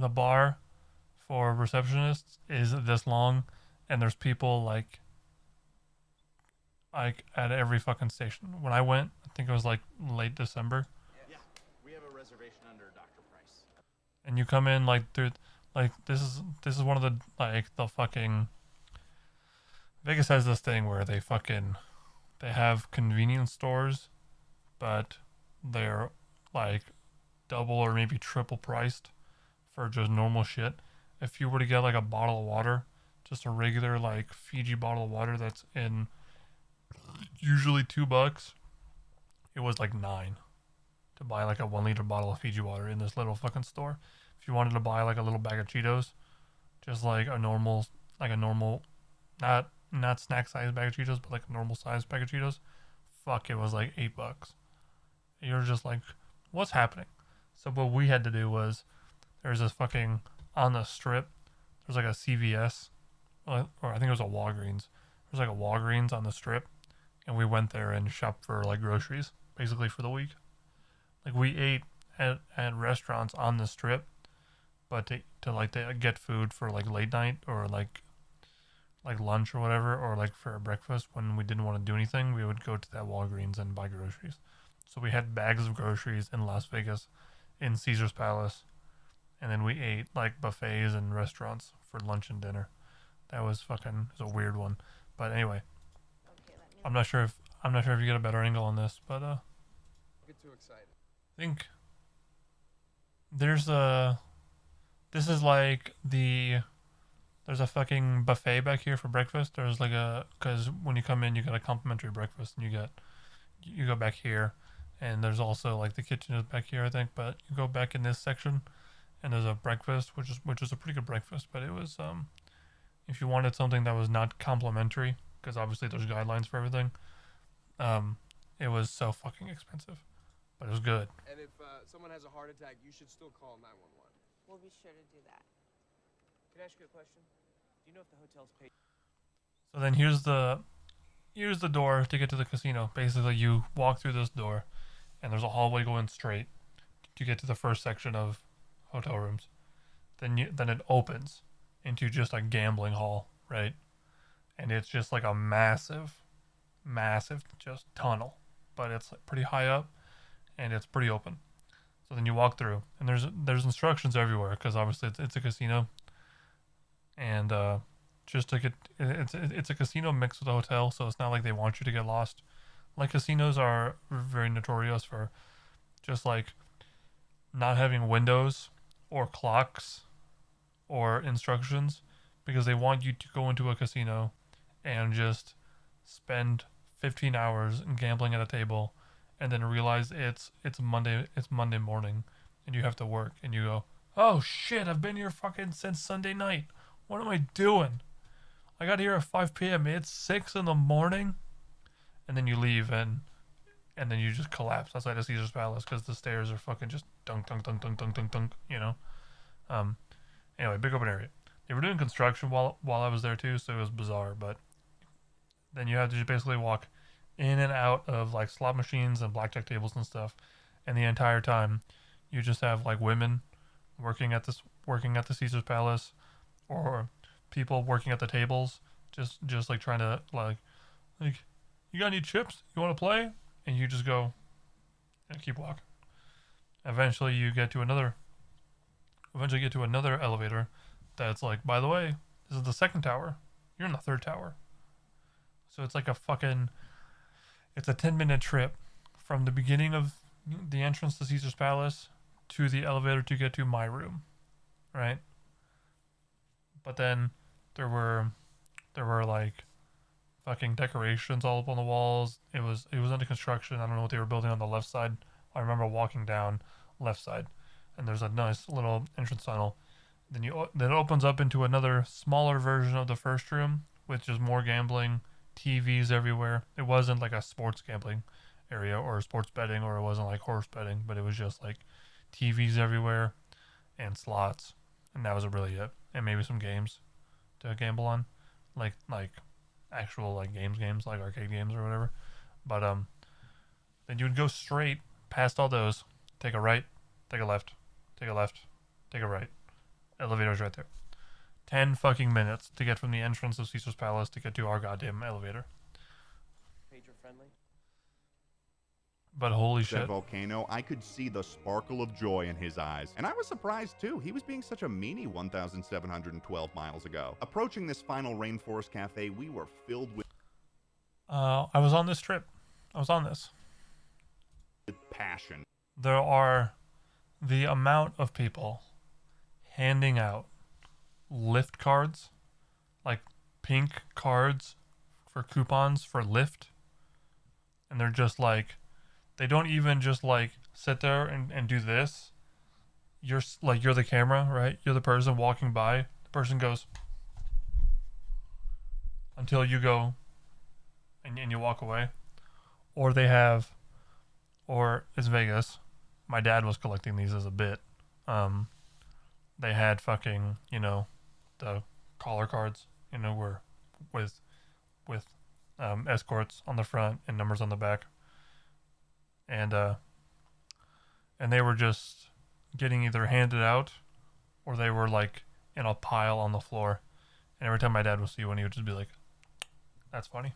bar for receptionists is this long, and there's people like at every fucking station. When I went, I think it was like late December. Yeah, we have a reservation under Dr. Price. And you come in like Like this is one of the the fucking Vegas has this thing where they have convenience stores, but they're like double or maybe triple priced for just normal shit. If you were to get like a bottle of water, just a regular like Fiji bottle of water that's in usually $2, it was like $9 to buy like a 1 liter bottle of Fiji water in this little fucking store. If you wanted to buy like a little bag of Cheetos, just like a normal, not snack size bag of Cheetos, but like a normal size bag of Cheetos, fuck, it was like $8. You're just like, what's happening? So what we had to do was, there's this fucking, on the strip, there's like a CVS, or I think it was a Walgreens. There's like a Walgreens on the strip, and we went there and shopped for like groceries, basically for the week. Like we ate at restaurants on the strip, but to get food for like late night or like lunch or whatever, or like for breakfast when we didn't want to do anything, we would go to that Walgreens and buy groceries. So we had bags of groceries in Las Vegas, in Caesar's Palace, and then we ate like buffets and restaurants for lunch and dinner. That was a weird one. But anyway, I'm not sure if you get a better angle on this, but Get too excited. I think there's a fucking buffet back here for breakfast. There's like because when you come in, you get a complimentary breakfast, and you go back here, and there's also like the kitchen is back here, I think. But you go back in this section, and there's a breakfast, which is a pretty good breakfast. But it was if you wanted something that was not complimentary, because obviously there's guidelines for everything, it was so fucking expensive, but it was good. And if someone has a heart attack, you should still call 911. We'll be sure to do that. Can I ask you a question? Do you know if the hotel's paid? So then here's the door to get to the casino. Basically, you walk through this door, and there's a hallway going straight to get to the first section of hotel rooms. Then it opens into just a gambling hall, right? And it's just like a massive just tunnel, but it's pretty high up, and it's pretty open. So then you walk through, and there's instructions everywhere, because obviously it's a casino. And just to get it's a casino mixed with a hotel, so it's not like they want you to get lost. Like casinos are very notorious for just like not having windows or clocks or instructions, because they want you to go into a casino and just spend 15 hours gambling at a table, and then realize it's Monday morning and you have to work, and you go, oh shit, I've been here fucking since Sunday night. What am I doing? I got here at 5 p.m. It's 6 in the morning. And then you leave, and then you just collapse outside of Caesar's Palace, because the stairs are fucking just dunk, dunk, dunk, dunk, dunk, dunk, dunk, you know? Anyway, big open area. They were doing construction while I was there too, so it was bizarre, but then you have to just basically walk in and out of like slot machines and blackjack tables and stuff, and the entire time you just have like women working at the Caesar's Palace, or people working at the tables, just like trying to like you got any chips? You want to play? And you just go and keep walking. Eventually you get to another elevator that's like, by the way, this is the second tower. You're in the third tower. So it's like it's a 10-minute trip from the beginning of the entrance to Caesar's Palace to the elevator to get to my room, right? But then there were like fucking decorations all up on the walls. It was under construction. I don't know what they were building on the left side. I remember walking down left side, and there's a nice little entrance tunnel. Then it opens up into another smaller version of the first room, with just more gambling, TVs everywhere. It wasn't like a sports gambling area or sports betting, or it wasn't like horse betting, but it was just like TVs everywhere and slots, and that was really it. And maybe some games to gamble on, like actual like games like arcade games or whatever. But then you would go straight past all those, take a right, take a left, take a left, take a right. Elevator's right there. 10 fucking minutes to get from the entrance of Caesar's Palace to get to our goddamn elevator. Pager friendly? But holy that shit. volcano, I could see the sparkle of joy in his eyes. And I was surprised too. He was being such a meanie 1,712 miles ago. Approaching this final rainforest cafe, we were filled with I was on this trip. I was on this. passion. There are the amount of people handing out Lyft cards, like pink cards for coupons for Lyft. And they're just like, they don't even just like sit there and do this. You're like, you're the camera, right? You're the person walking by. The person goes until you go and you walk away. Or they have, or it's Vegas. My dad was collecting these as a bit. They had fucking, you know, the caller cards, you know, were with escorts on the front and numbers on the back. And they were just getting either handed out or they were like in a pile on the floor. And every time my dad would see one, he would just be like, that's funny.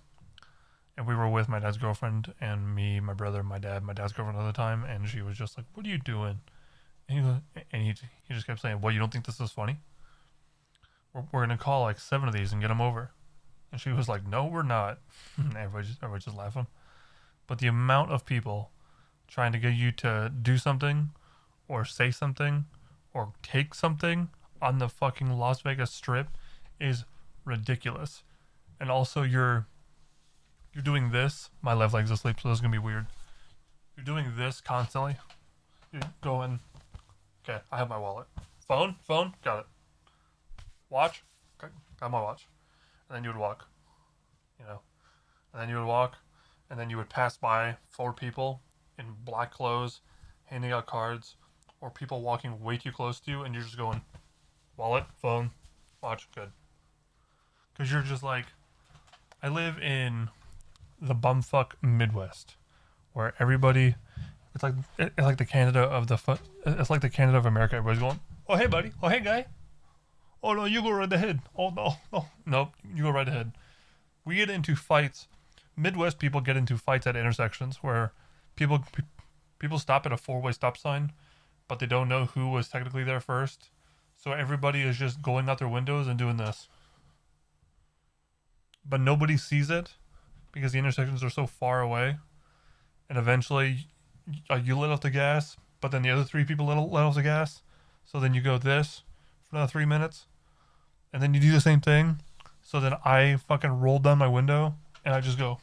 And we were with my dad's girlfriend and me, my brother, my dad's girlfriend at the time. And she was just like, what are you doing? And he just kept saying, well, you don't think this is funny? We're going to call like 7 of these and get them over. And she was like, no, we're not. Everybody just laughing. But the amount of people trying to get you to do something or say something or take something on the fucking Las Vegas Strip is ridiculous. And also you're doing this. My left leg's asleep, so this is going to be weird. You're doing this constantly. You're going, okay, I have my wallet. Phone, got it. Watch, okay, got my watch. And then you would walk, you know. And then you would walk, and then you would pass by 4 people in black clothes, handing out cards, or people walking way too close to you, and you're just going, wallet, phone, watch, good. Because you're just like, I live in the bumfuck Midwest, where everybody, it's like the Canada of it's like the Canada of America. Everybody's going, oh hey buddy, oh hey guy, oh no, you go right ahead, oh no, you go right ahead. We get into fights. Midwest people get into fights at intersections where people stop at a 4-way stop sign, but they don't know who was technically there first. So everybody is just going out their windows and doing this. But nobody sees it because the intersections are so far away. And eventually you let off the gas, but then the other 3 people let off the gas. So then you go this for another 3 minutes. And then you do the same thing. So then I fucking roll down my window and I just go.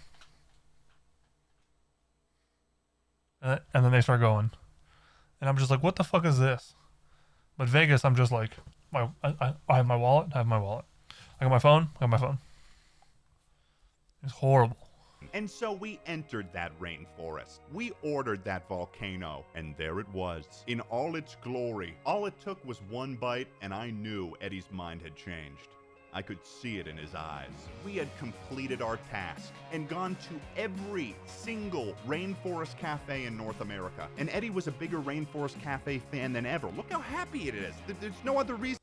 And then they start going. And I'm just like, what the fuck is this? But Vegas, I'm just like, I have my wallet. I got my phone. It's horrible. And so we entered that rainforest. We ordered that volcano, and there it was, in all its glory. All it took was one bite, and I knew Eddie's mind had changed. I could see it in his eyes. We had completed our task and gone to every single rainforest cafe in North America. And Eddie was a bigger rainforest cafe fan than ever. Look how happy it is. There's no other reason.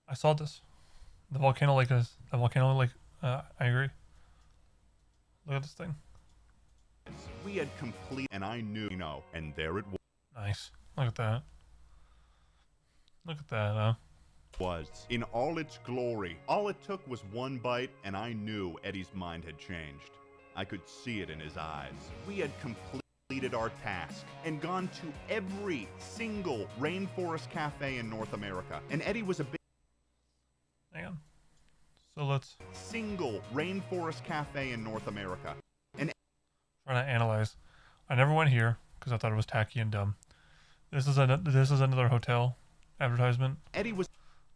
I saw this. The volcano lake is I agree. Look at this thing. We had complete, and I knew, and there it was. Nice. Look at that. Huh? Was in all its glory. All it took was one bite, and I knew Eddie's mind had changed. I could see it in his eyes. We had completed our task and gone to every single rainforest cafe in North America. And Eddie was a big... Hang on. So let's... Single rainforest cafe in North America. And... Trying to analyze. I never went here because I thought it was tacky and dumb. This is another hotel advertisement. Eddie was...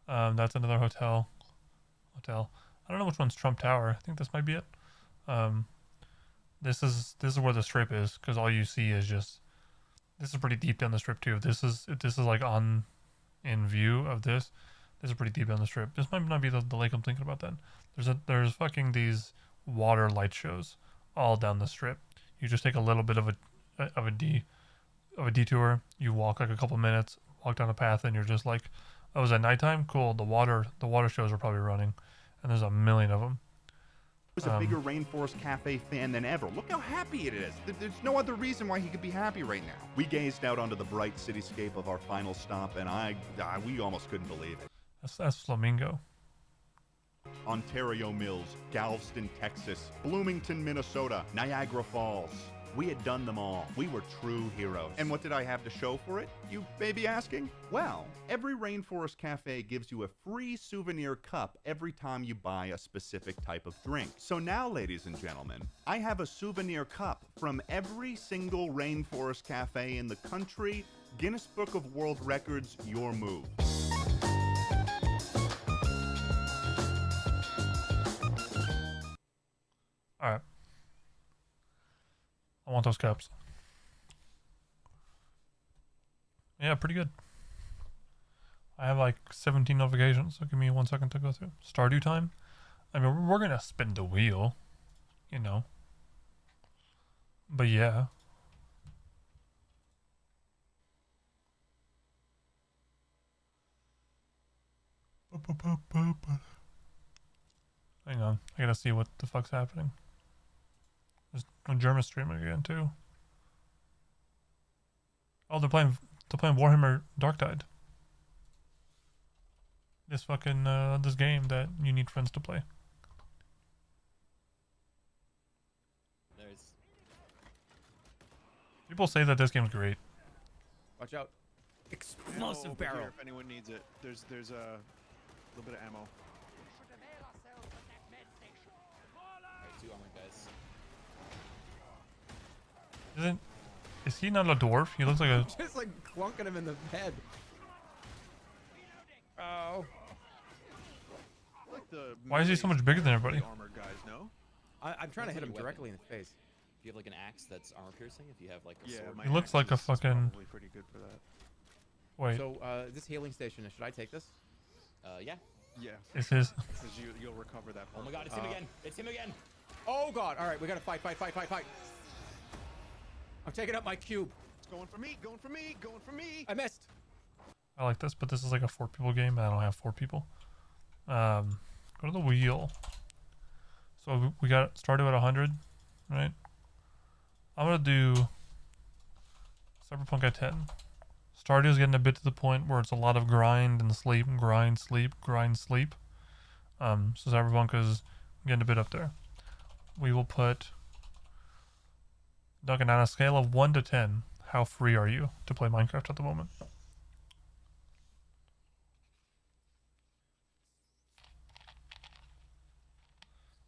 That's another hotel. I don't know which one's Trump Tower. I think this might be it. This is where the strip is, because all you see is just. This is pretty deep down the strip too. This is like in view of this. This is pretty deep down the strip. This might not be the lake I'm thinking about then. There's fucking these water light shows all down the strip. You just take a little bit of a detour. You walk like a couple minutes, walk down a path, and you're just like. Oh, is it nighttime? Cool. The water shows are probably running, and there's a million of them. was a bigger Rainforest Cafe fan than ever. Look how happy it is. There's no other reason why he could be happy right now. We gazed out onto the bright cityscape of our final stop, and we almost couldn't believe it. That's Flamingo. Ontario Mills, Galveston, Texas, Bloomington, Minnesota, Niagara Falls. We had done them all. We were true heroes. And what did I have to show for it, you may be asking? Well, every Rainforest Cafe gives you a free souvenir cup every time you buy a specific type of drink. So now, ladies and gentlemen, I have a souvenir cup from every single Rainforest Cafe in the country. Guinness Book of World Records, your move. Alright. I want those cups. Yeah, pretty good. I have like 17 notifications, so give me 1 second to go through. Stardew time? I mean, we're gonna spin the wheel, you know. But yeah. Hang on, I gotta see what the fuck's happening. There's no German streaming again too. Oh, they're playing Warhammer Darktide. This fucking this game that you need friends to play. People say that this game's great. Watch out. Explosive barrel. If anyone needs it, there's a little bit of ammo. Is he not a dwarf? He looks like a... Just like clunking him in the head. Oh. Like the Why is he so much bigger than everybody? Armored guys, no? I'm trying to hit him directly in the face. If you have like an axe that's armor piercing, if you have like a sword. He looks like a fucking... Probably pretty good for that. Wait. So, this healing station, should I take this? Yeah. Yeah. It's his. Because you'll recover that. Oh my god, it's him again. It's him again. Oh god. All right, we gotta fight. I'm taking up my cube. It's going for me, going for me, going for me. I missed. I like this, but this is like a 4 people game, and I don't have 4 people. Go to the wheel. So we got started at 100, right? I'm gonna do Cyberpunk at 10. Stardew's getting a bit to the point where it's a lot of grind and sleep, grind, sleep, grind, sleep. So Cyberpunk is getting a bit up there. We will put Duncan on a scale of 1 to 10. How free are you to play Minecraft at the moment?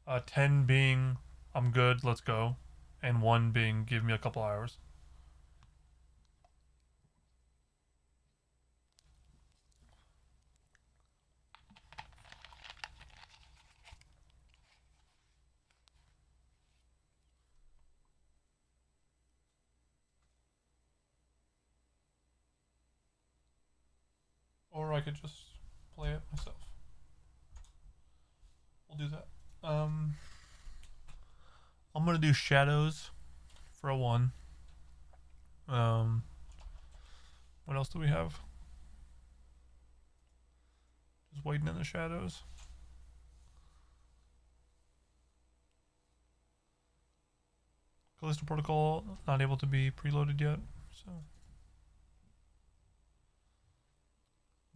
Uh, 10 being I'm good, let's go, and 1 being give me a couple hours. Or I could just play it myself. We'll do that. I'm gonna do shadows for a 1. What else do we have? Just waiting in the shadows. Callisto Protocol not able to be preloaded yet, so.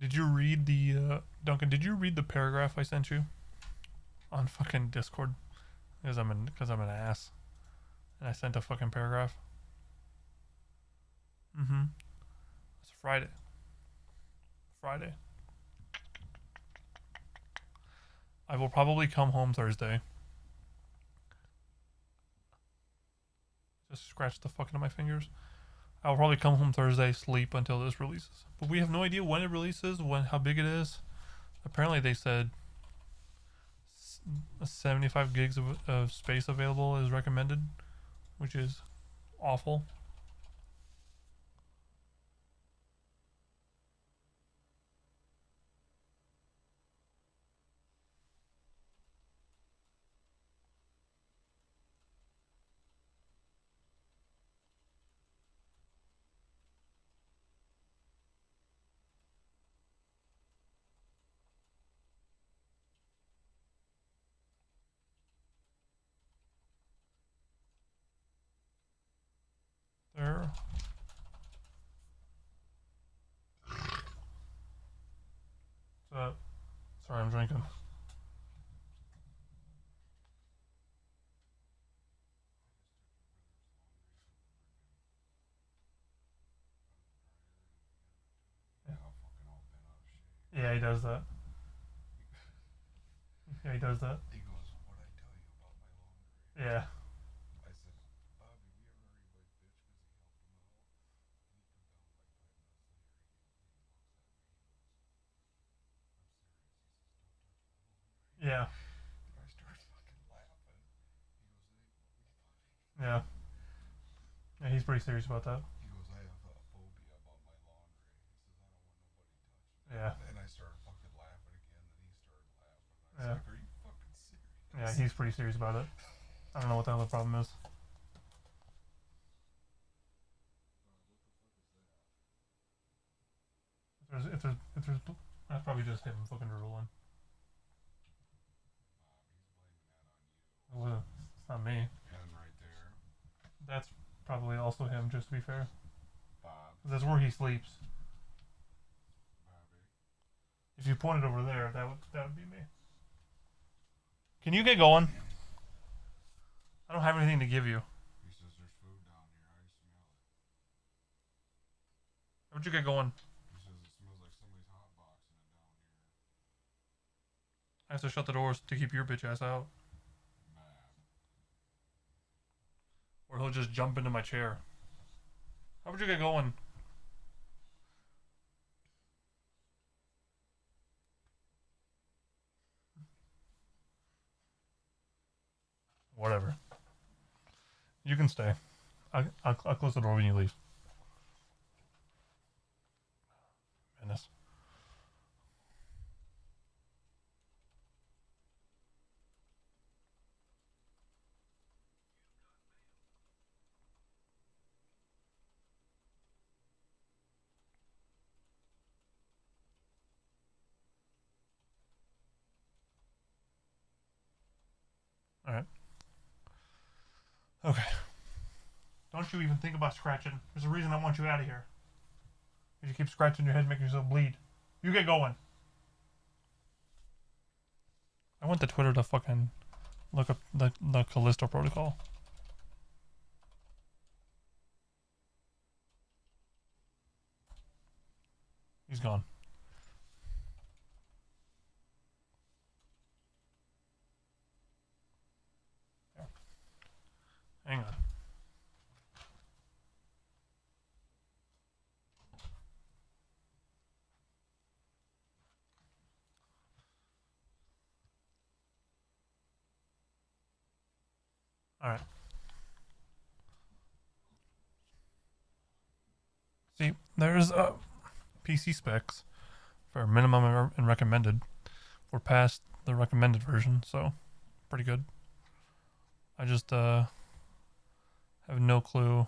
Did you read the Duncan? Did you read the paragraph I sent you on fucking Discord? Because I'm an ass, and I sent a fucking paragraph. It's Friday. I will probably come home Thursday. Just scratch the fuck out of my fingers. I'll probably come home Thursday, sleep until this releases. But we have no idea when it releases, how big it is. Apparently they said 75 gigs of space available is recommended, which is awful. whatever. Sorry, I'm drinking. Yeah, he does that. Yeah, he does that. He goes, "What'd I tell you about my laundry?" Yeah. I said, "Bobby, we ever heard anybody bitch because he helped him out?" And he put down like 5 minutes later, he looks at me, he goes, "I'm serious." He says, "Don't touch my laundry." Yeah. And I started fucking laughing. He goes, "Hey, what we thought?" Yeah. Yeah, he's pretty serious about that. He goes, "I have a phobia about my laundry." He says, "I don't want nobody touching it." Yeah. And I started fucking laughing again. Then he started laughing. I was Yeah. like, "Are you fucking serious?" Yeah, he's pretty serious about it. I don't know what the hell the problem is. If there's, that's probably just him fucking drooling. Well, it's not me. And right there. That's probably also him, just to be fair. Bob. That's where he sleeps. Bobby. If you pointed over there, that would be me. Can you get going? I don't have anything to give you. He says there's food down here. I smell it. How'd you get going? He says it smells like somebody's hotboxing it down here. I have to shut the doors to keep your bitch ass out. Or he'll just jump into my chair. How would you get going? Whatever. You can stay. I'll close the door when you leave. Menace. Alright. Okay. Don't you even think about scratching. There's a reason I want you out of here. Because you keep scratching your head, making yourself bleed. You get going. I went to Twitter to fucking look up the Callisto protocol. He's gone. Hang on. Alright. See, there's PC specs for minimum and recommended. We're past the recommended version, so pretty good. I just have no clue.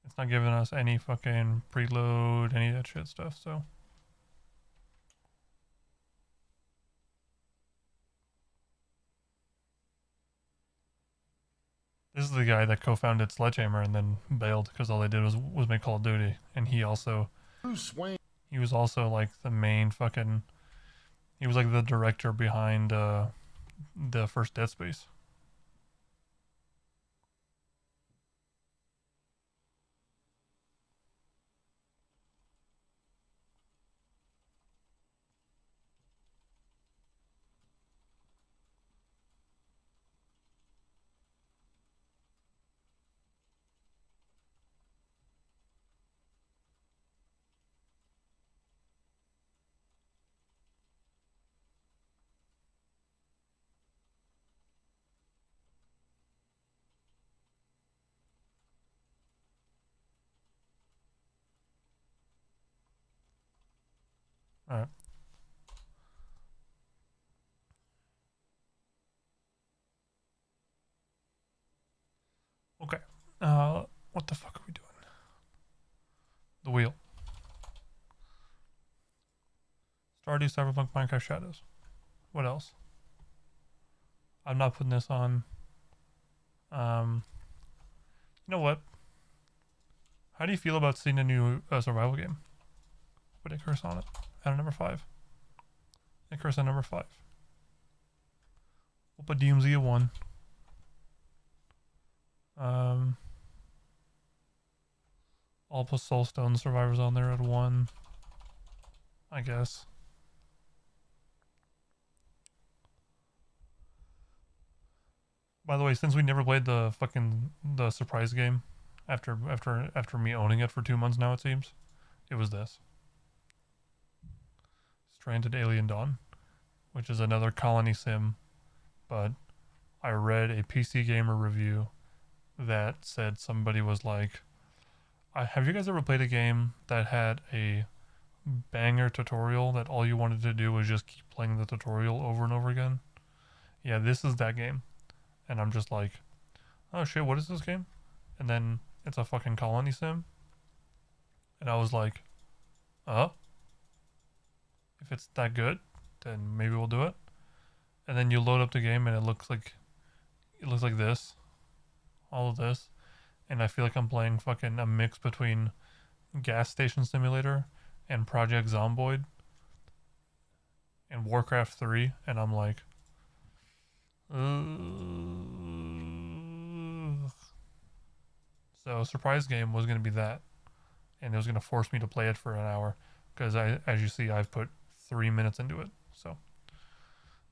It's not giving us any fucking preload, any of that shit stuff, so. This is the guy that co-founded Sledgehammer and then bailed because all they did was make Call of Duty, and he was also like the main fucking. He was like the director behind the first Dead Space. Alright. Okay. What the fuck are we doing? The wheel. Stardew, Cyberpunk, Minecraft Shadows. What else? I'm not putting this on You know what? How do you feel about seeing a new survival game? Put Icarus on it. At number 5. Icarus at number 5. We'll put DMZ at 1. I'll put Soulstone Survivors on there at 1. I guess. By the way, since we never played the surprise game, after me owning it for 2 months now, it seems, it was this. Stranded Alien Dawn, which is another colony sim, but I read a PC Gamer review that said somebody was like, have you guys ever played a game that had a banger tutorial that all you wanted to do was just keep playing the tutorial over and over again? Yeah, this is that game. And I'm just like, oh shit, what is this game? And then it's a fucking colony sim. And I was like, if it's that good, then maybe we'll do it. And then you load up the game and it looks like this. All of this. And I feel like I'm playing fucking a mix between Gas Station Simulator and Project Zomboid and Warcraft 3, and I'm like, so surprise game was going to be that, and it was going to force me to play it for an hour, because as you see, I've put 3 minutes into it. So,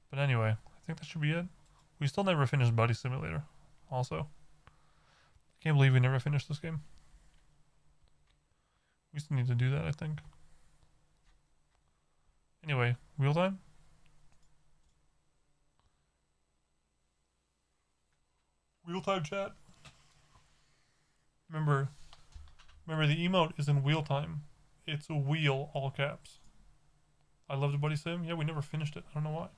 but anyway, I think that should be it. We still never finished Buddy Simulator, also. I can't believe we never finished this game. We still need to do that, I think. Anyway, wheel time? Wheel time, chat. Remember the emote isn't wheel time. It's a wheel, all caps. I loved Buddy Sim. Yeah, we never finished it. I don't know why.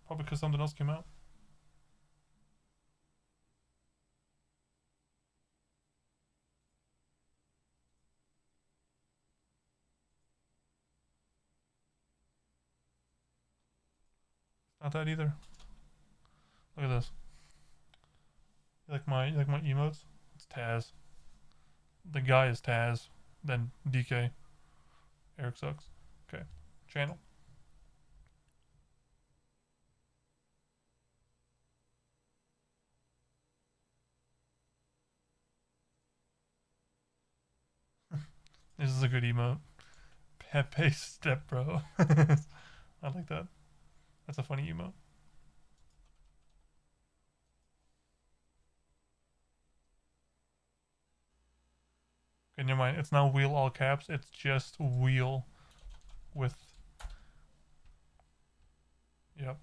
Probably because something else came out. Not that either. Look at this. You like my emotes? It's Taz. The guy is Taz. Then DK. Eric sucks. Okay. Channel. This is a good emote. Pepe step bro. I like that. That's a funny emote. Okay, never mind. It's not wheel all caps. It's just wheel with... Yep.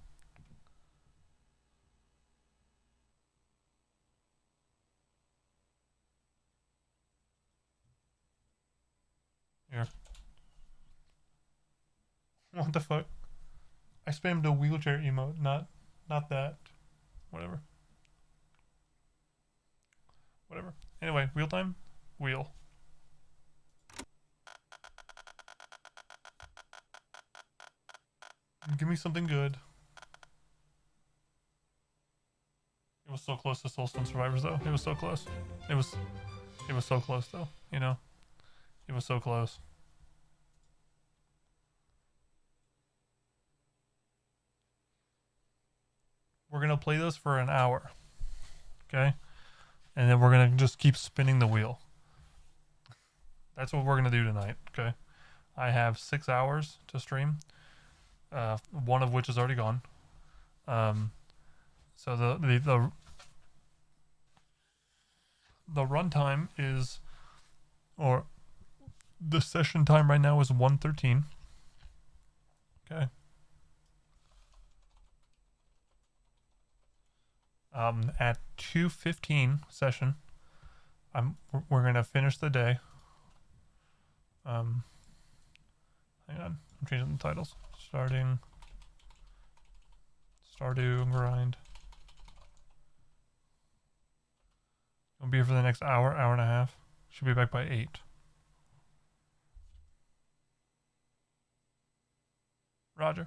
Here. What the fuck? I spammed a wheelchair emote, not that. Whatever. Whatever. Anyway, wheel time? Wheel. Give me something good. It was so close to Soulstone Survivors though. It was so close. It was so close though, you know? It was so close. We're gonna play this for an hour. Okay? And then we're gonna just keep spinning the wheel. That's what we're gonna do tonight, okay? I have 6 hours to stream. One of which is already gone. So the runtime is, or the session time right now is 1:13. Okay. At 2:15 session, we're gonna finish the day. Hang on, I'm changing the titles. Stardew grind. I'll be here for the next hour and a half. Should be back by 8. Roger.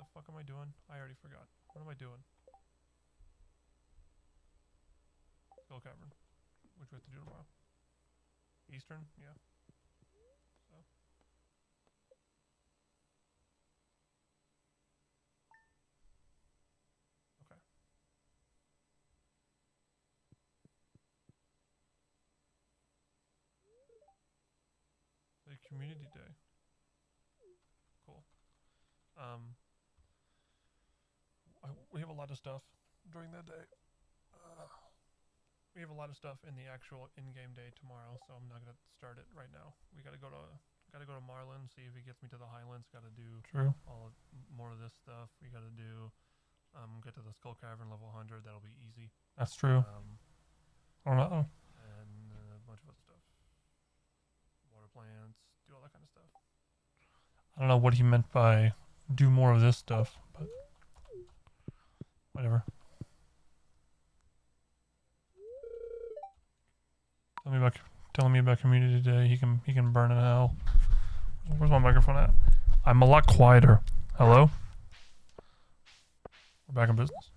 The fuck am I doing? I already forgot. What am I doing? Skull Cavern. Which we have to do tomorrow. Eastern? Yeah. So. Okay. The community day. Cool. We have a lot of stuff during that day. We have a lot of stuff in the actual in-game day tomorrow, so I'm not gonna start it right now. We gotta go to Marlin, see if he gets me to the Highlands. Gotta do more of this stuff. We gotta do get to the Skull Cavern level 100. That'll be easy. That's true. I don't know. And a bunch of other stuff. Water plants, do all that kind of stuff. I don't know what he meant by do more of this stuff, but whatever. Telling me about community day. He can burn in hell. Where's my microphone at? I'm a lot quieter. Hello? We're back in business.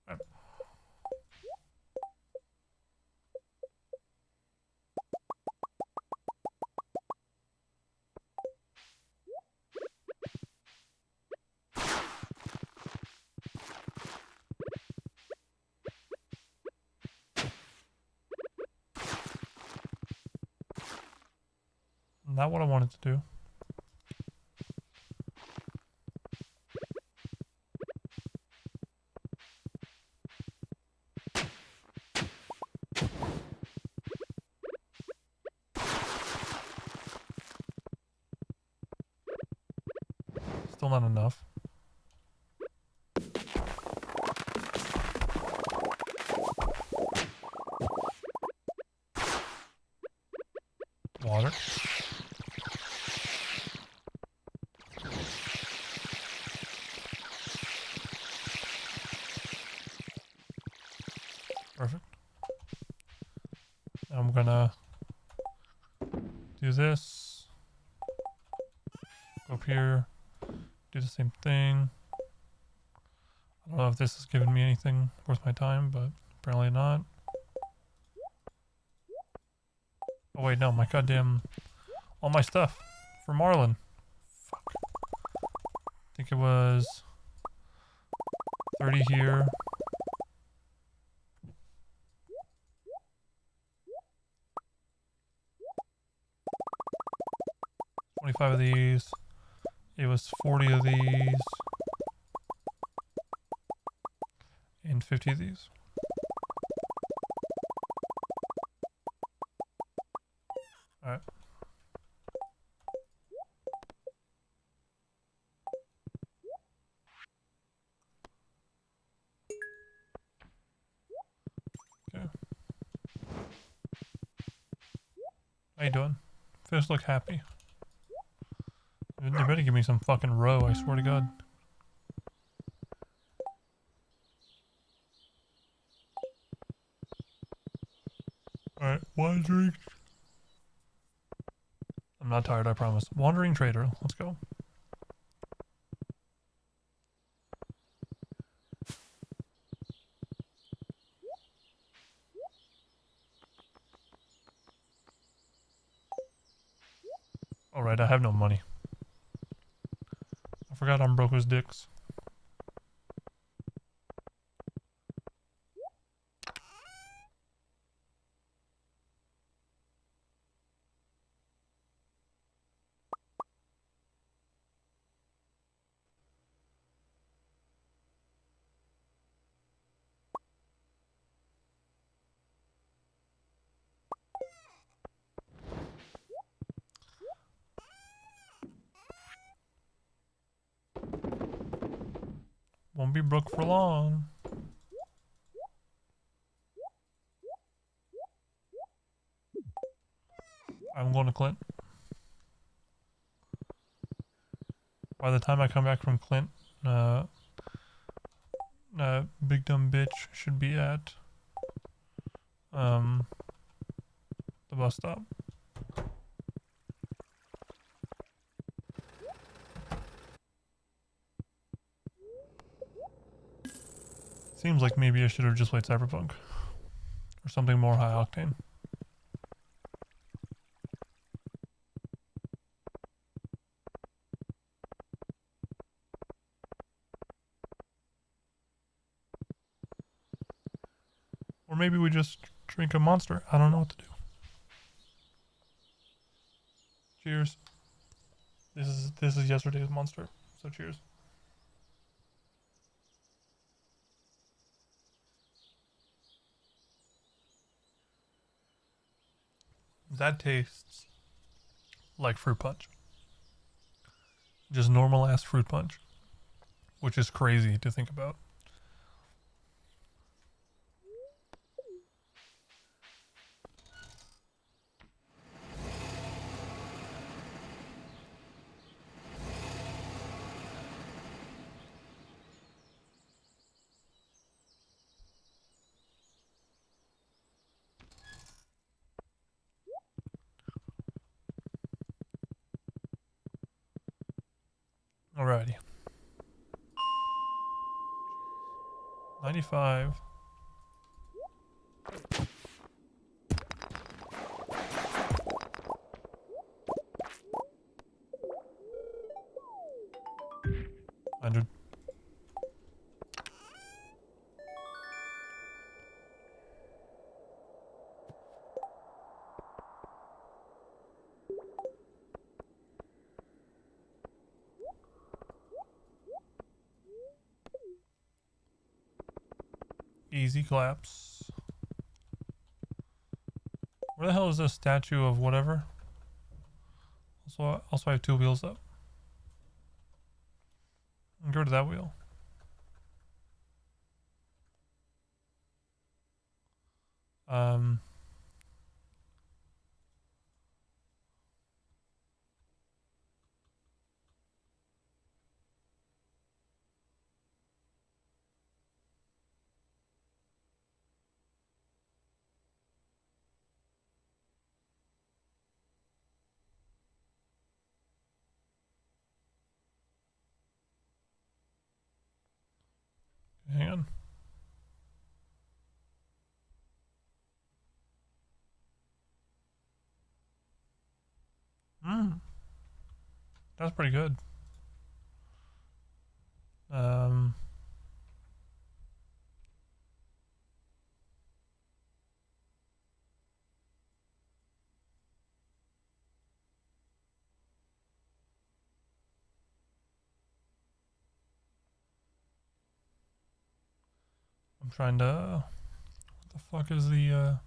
Right. Not what I wanted to do. Still not enough. Water. Perfect. I'm gonna do this. Go up here. Do the same thing. I don't know if this is giving me anything worth my time, but apparently not. Oh wait, no, my goddamn... all my stuff for Marlin. Fuck. I think it was 30 here. 25 of these. It was 40 of these. And 50 of these. Alright. Okay. How you doing? Fish look happy. They better give me some fucking roe, I swear to God. Alright, wandering. I'm not tired, I promise. Wandering trader, let's go. Alright, I have no money. I forgot I'm broke as dicks. Won't be broke for long. I'm going to Clint. By the time I come back from Clint, big dumb bitch should be at the bus stop. Seems like maybe I should have just played Cyberpunk or something more high octane. Or maybe we just drink a Monster. I don't know what to do. Cheers. This is yesterday's Monster. So cheers. That tastes like fruit punch. Just normal ass fruit punch. Which is crazy to think about. Alrighty. 95. $100. Easy claps. Where the hell is this statue of whatever? Also I have 2 wheels up. Go to that wheel. Hang on. That's pretty good. I'm trying to... What the fuck is the...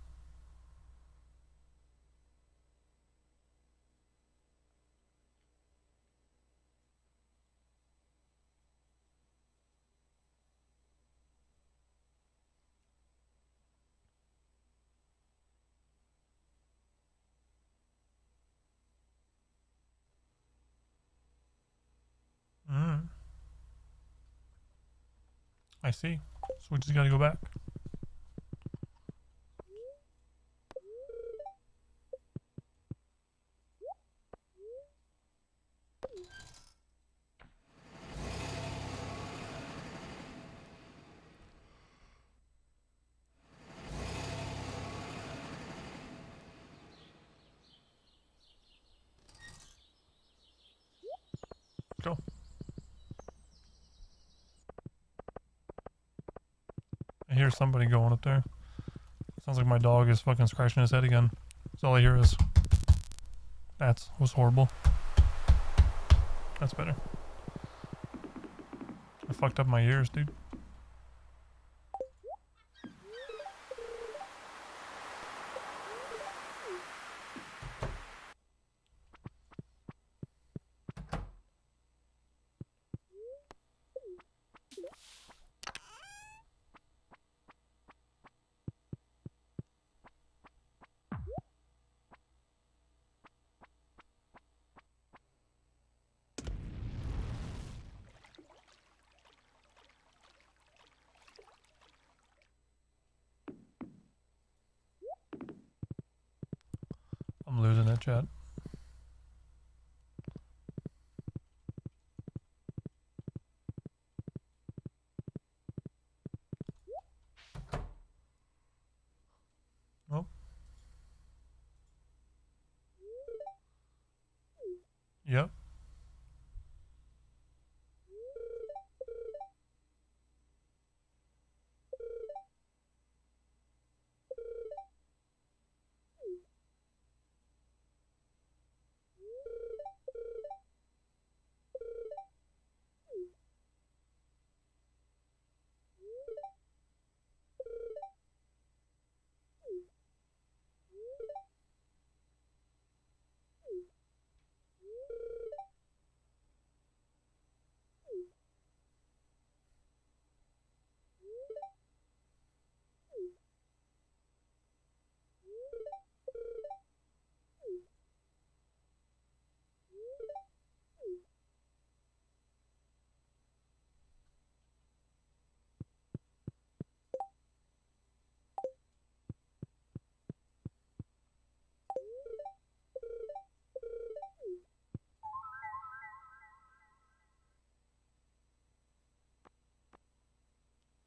I see. So we just gotta go back. Go. I hear somebody going up there. Sounds like my dog is fucking scratching his head again. That's all I hear is... That was horrible. That's better. I fucked up my ears, dude. that, chat. Oh. Yep.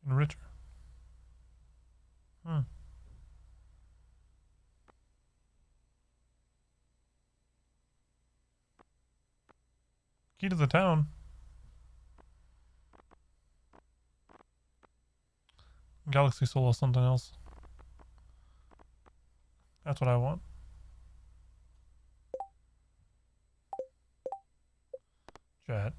Enricher. Hmm. Key to the town. Galaxy Soul or something else. That's what I want. Chat.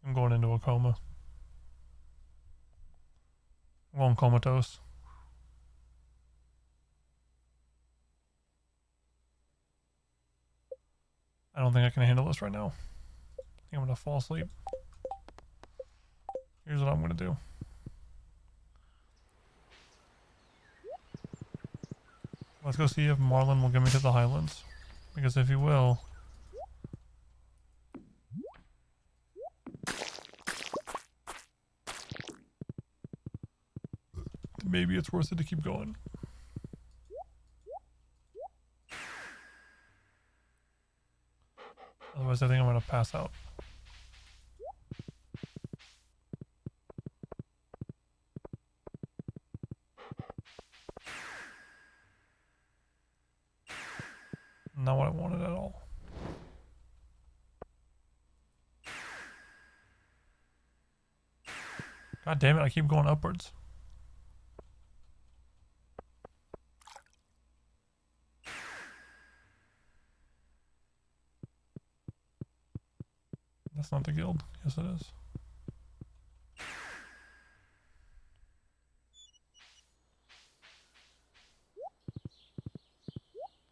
I'm going into a coma. I'm going comatose. I don't think I can handle this right now. I think I'm gonna fall asleep. Here's what I'm gonna do. Let's go see if Marlon will get me to the Highlands. Because if he will... maybe it's worth it to keep going. Otherwise I think I'm gonna pass out. Not what I wanted at all. God damn it, I keep going upwards. That's not the guild. Yes, it is.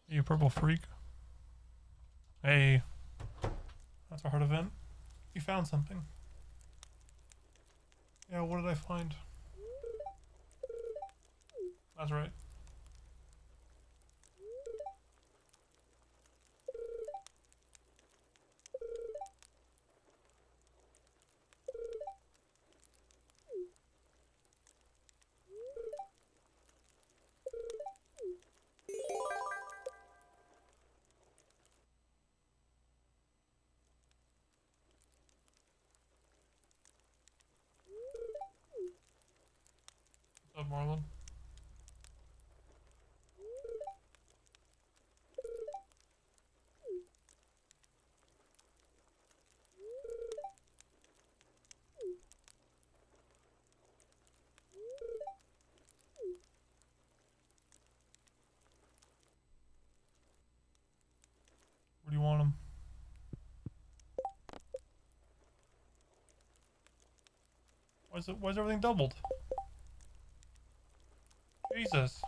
You purple freak. Hey. That's a hard event. You found something. Yeah, what did I find? That's right. What's up, Marlon? Where do you want him? Why is everything doubled? Jesus.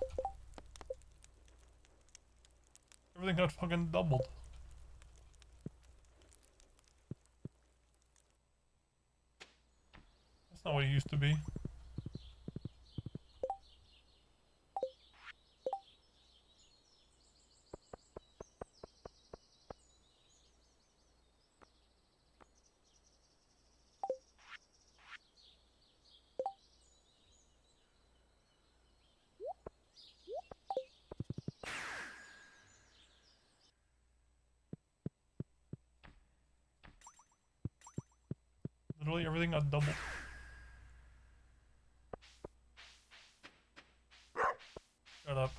Everything got fucking doubled. That's not what it used to be. Literally everything got doubled. Shut up.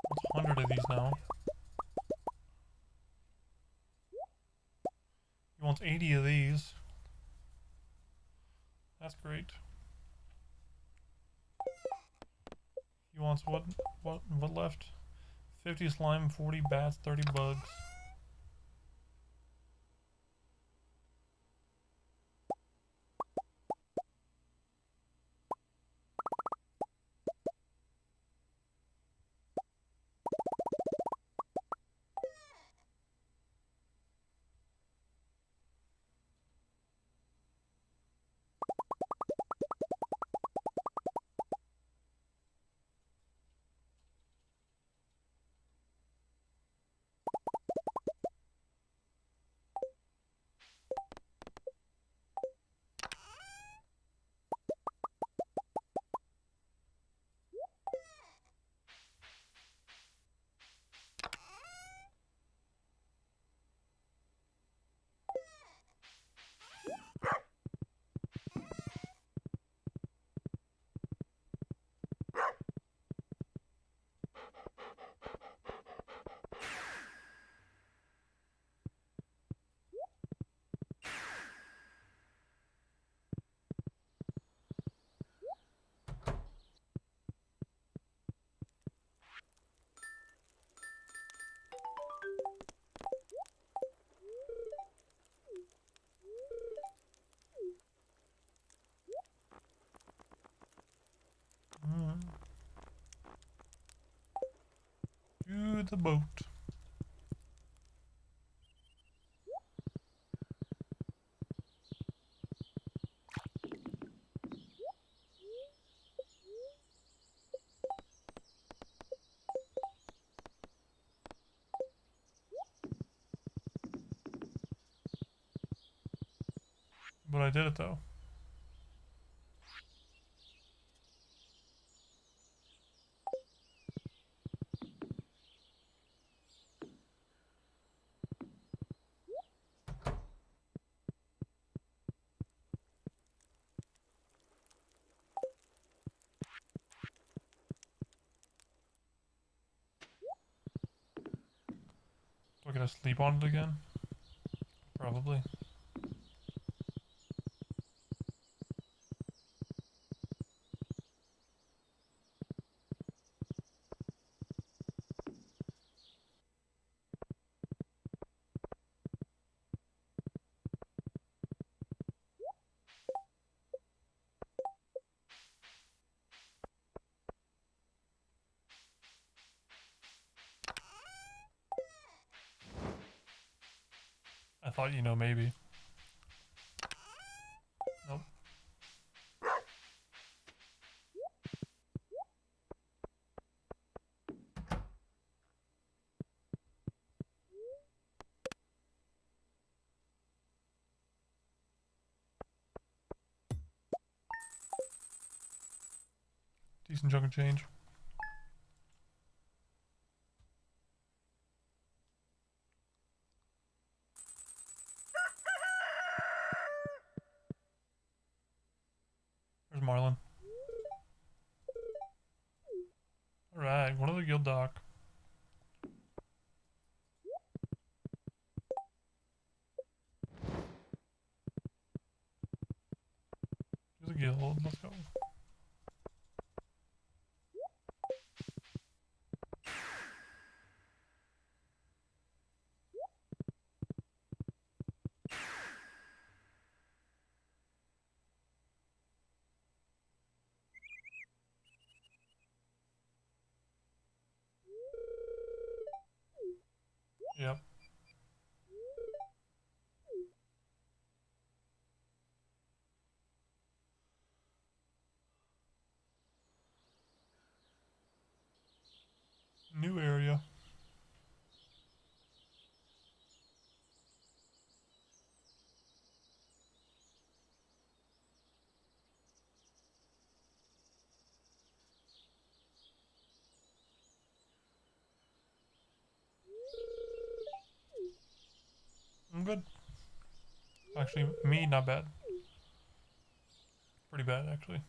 What's 100 of these now? He wants 80 of these. That's great. He wants what left? 50 slime, 40 bats, 30 bugs. To the boat. But I did it though. Do I get to sleep on it again? Probably. I thought, you know, maybe. Nope. Decent chunk of change. There's Marlin. Alright, one of the guild dock. There's a guild, let's go. Yep. good. Actually, me, not bad. Pretty bad, actually.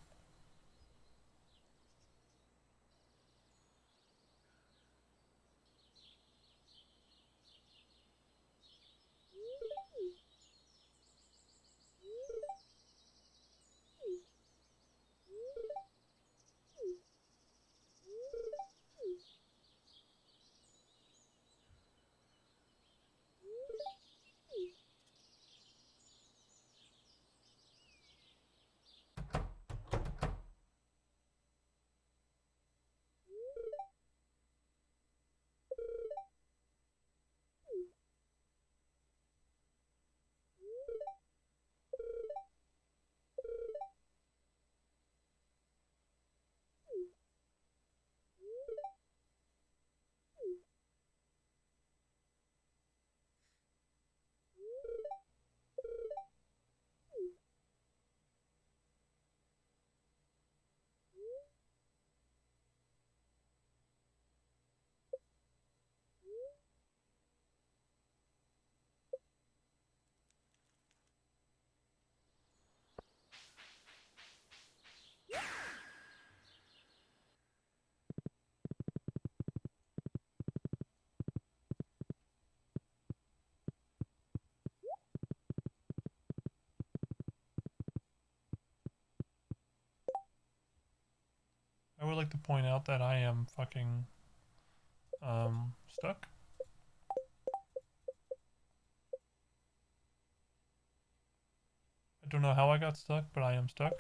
I would like to point out that I am fucking stuck. I don't know how I got stuck, but I am stuck.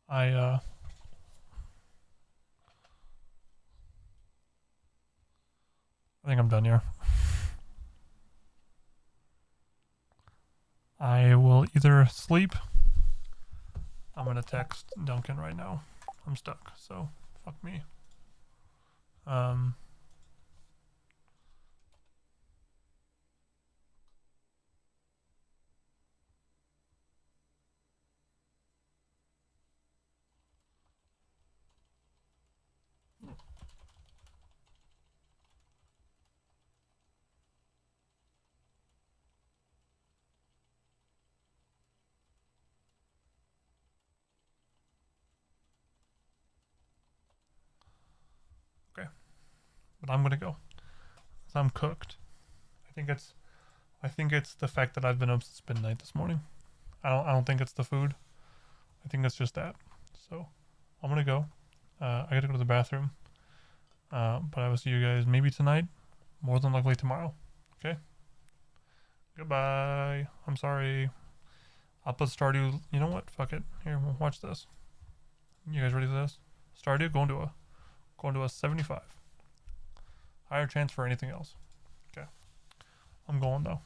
I think I'm done here. I will either sleep. I'm gonna text Duncan right now. I'm stuck, so fuck me. Okay, but I'm gonna go. So I'm cooked. I think it's the fact that I've been up since midnight this morning. I don't think it's the food. I think it's just that. So I'm gonna go. I gotta go to the bathroom. But I will see you guys maybe tonight. More than likely tomorrow. Okay. Goodbye. I'm sorry. I'll put Stardew. You know what? Fuck it. Here, watch this. You guys ready for this? Stardew going to a 75. Higher chance for anything else. Okay. I'm going though.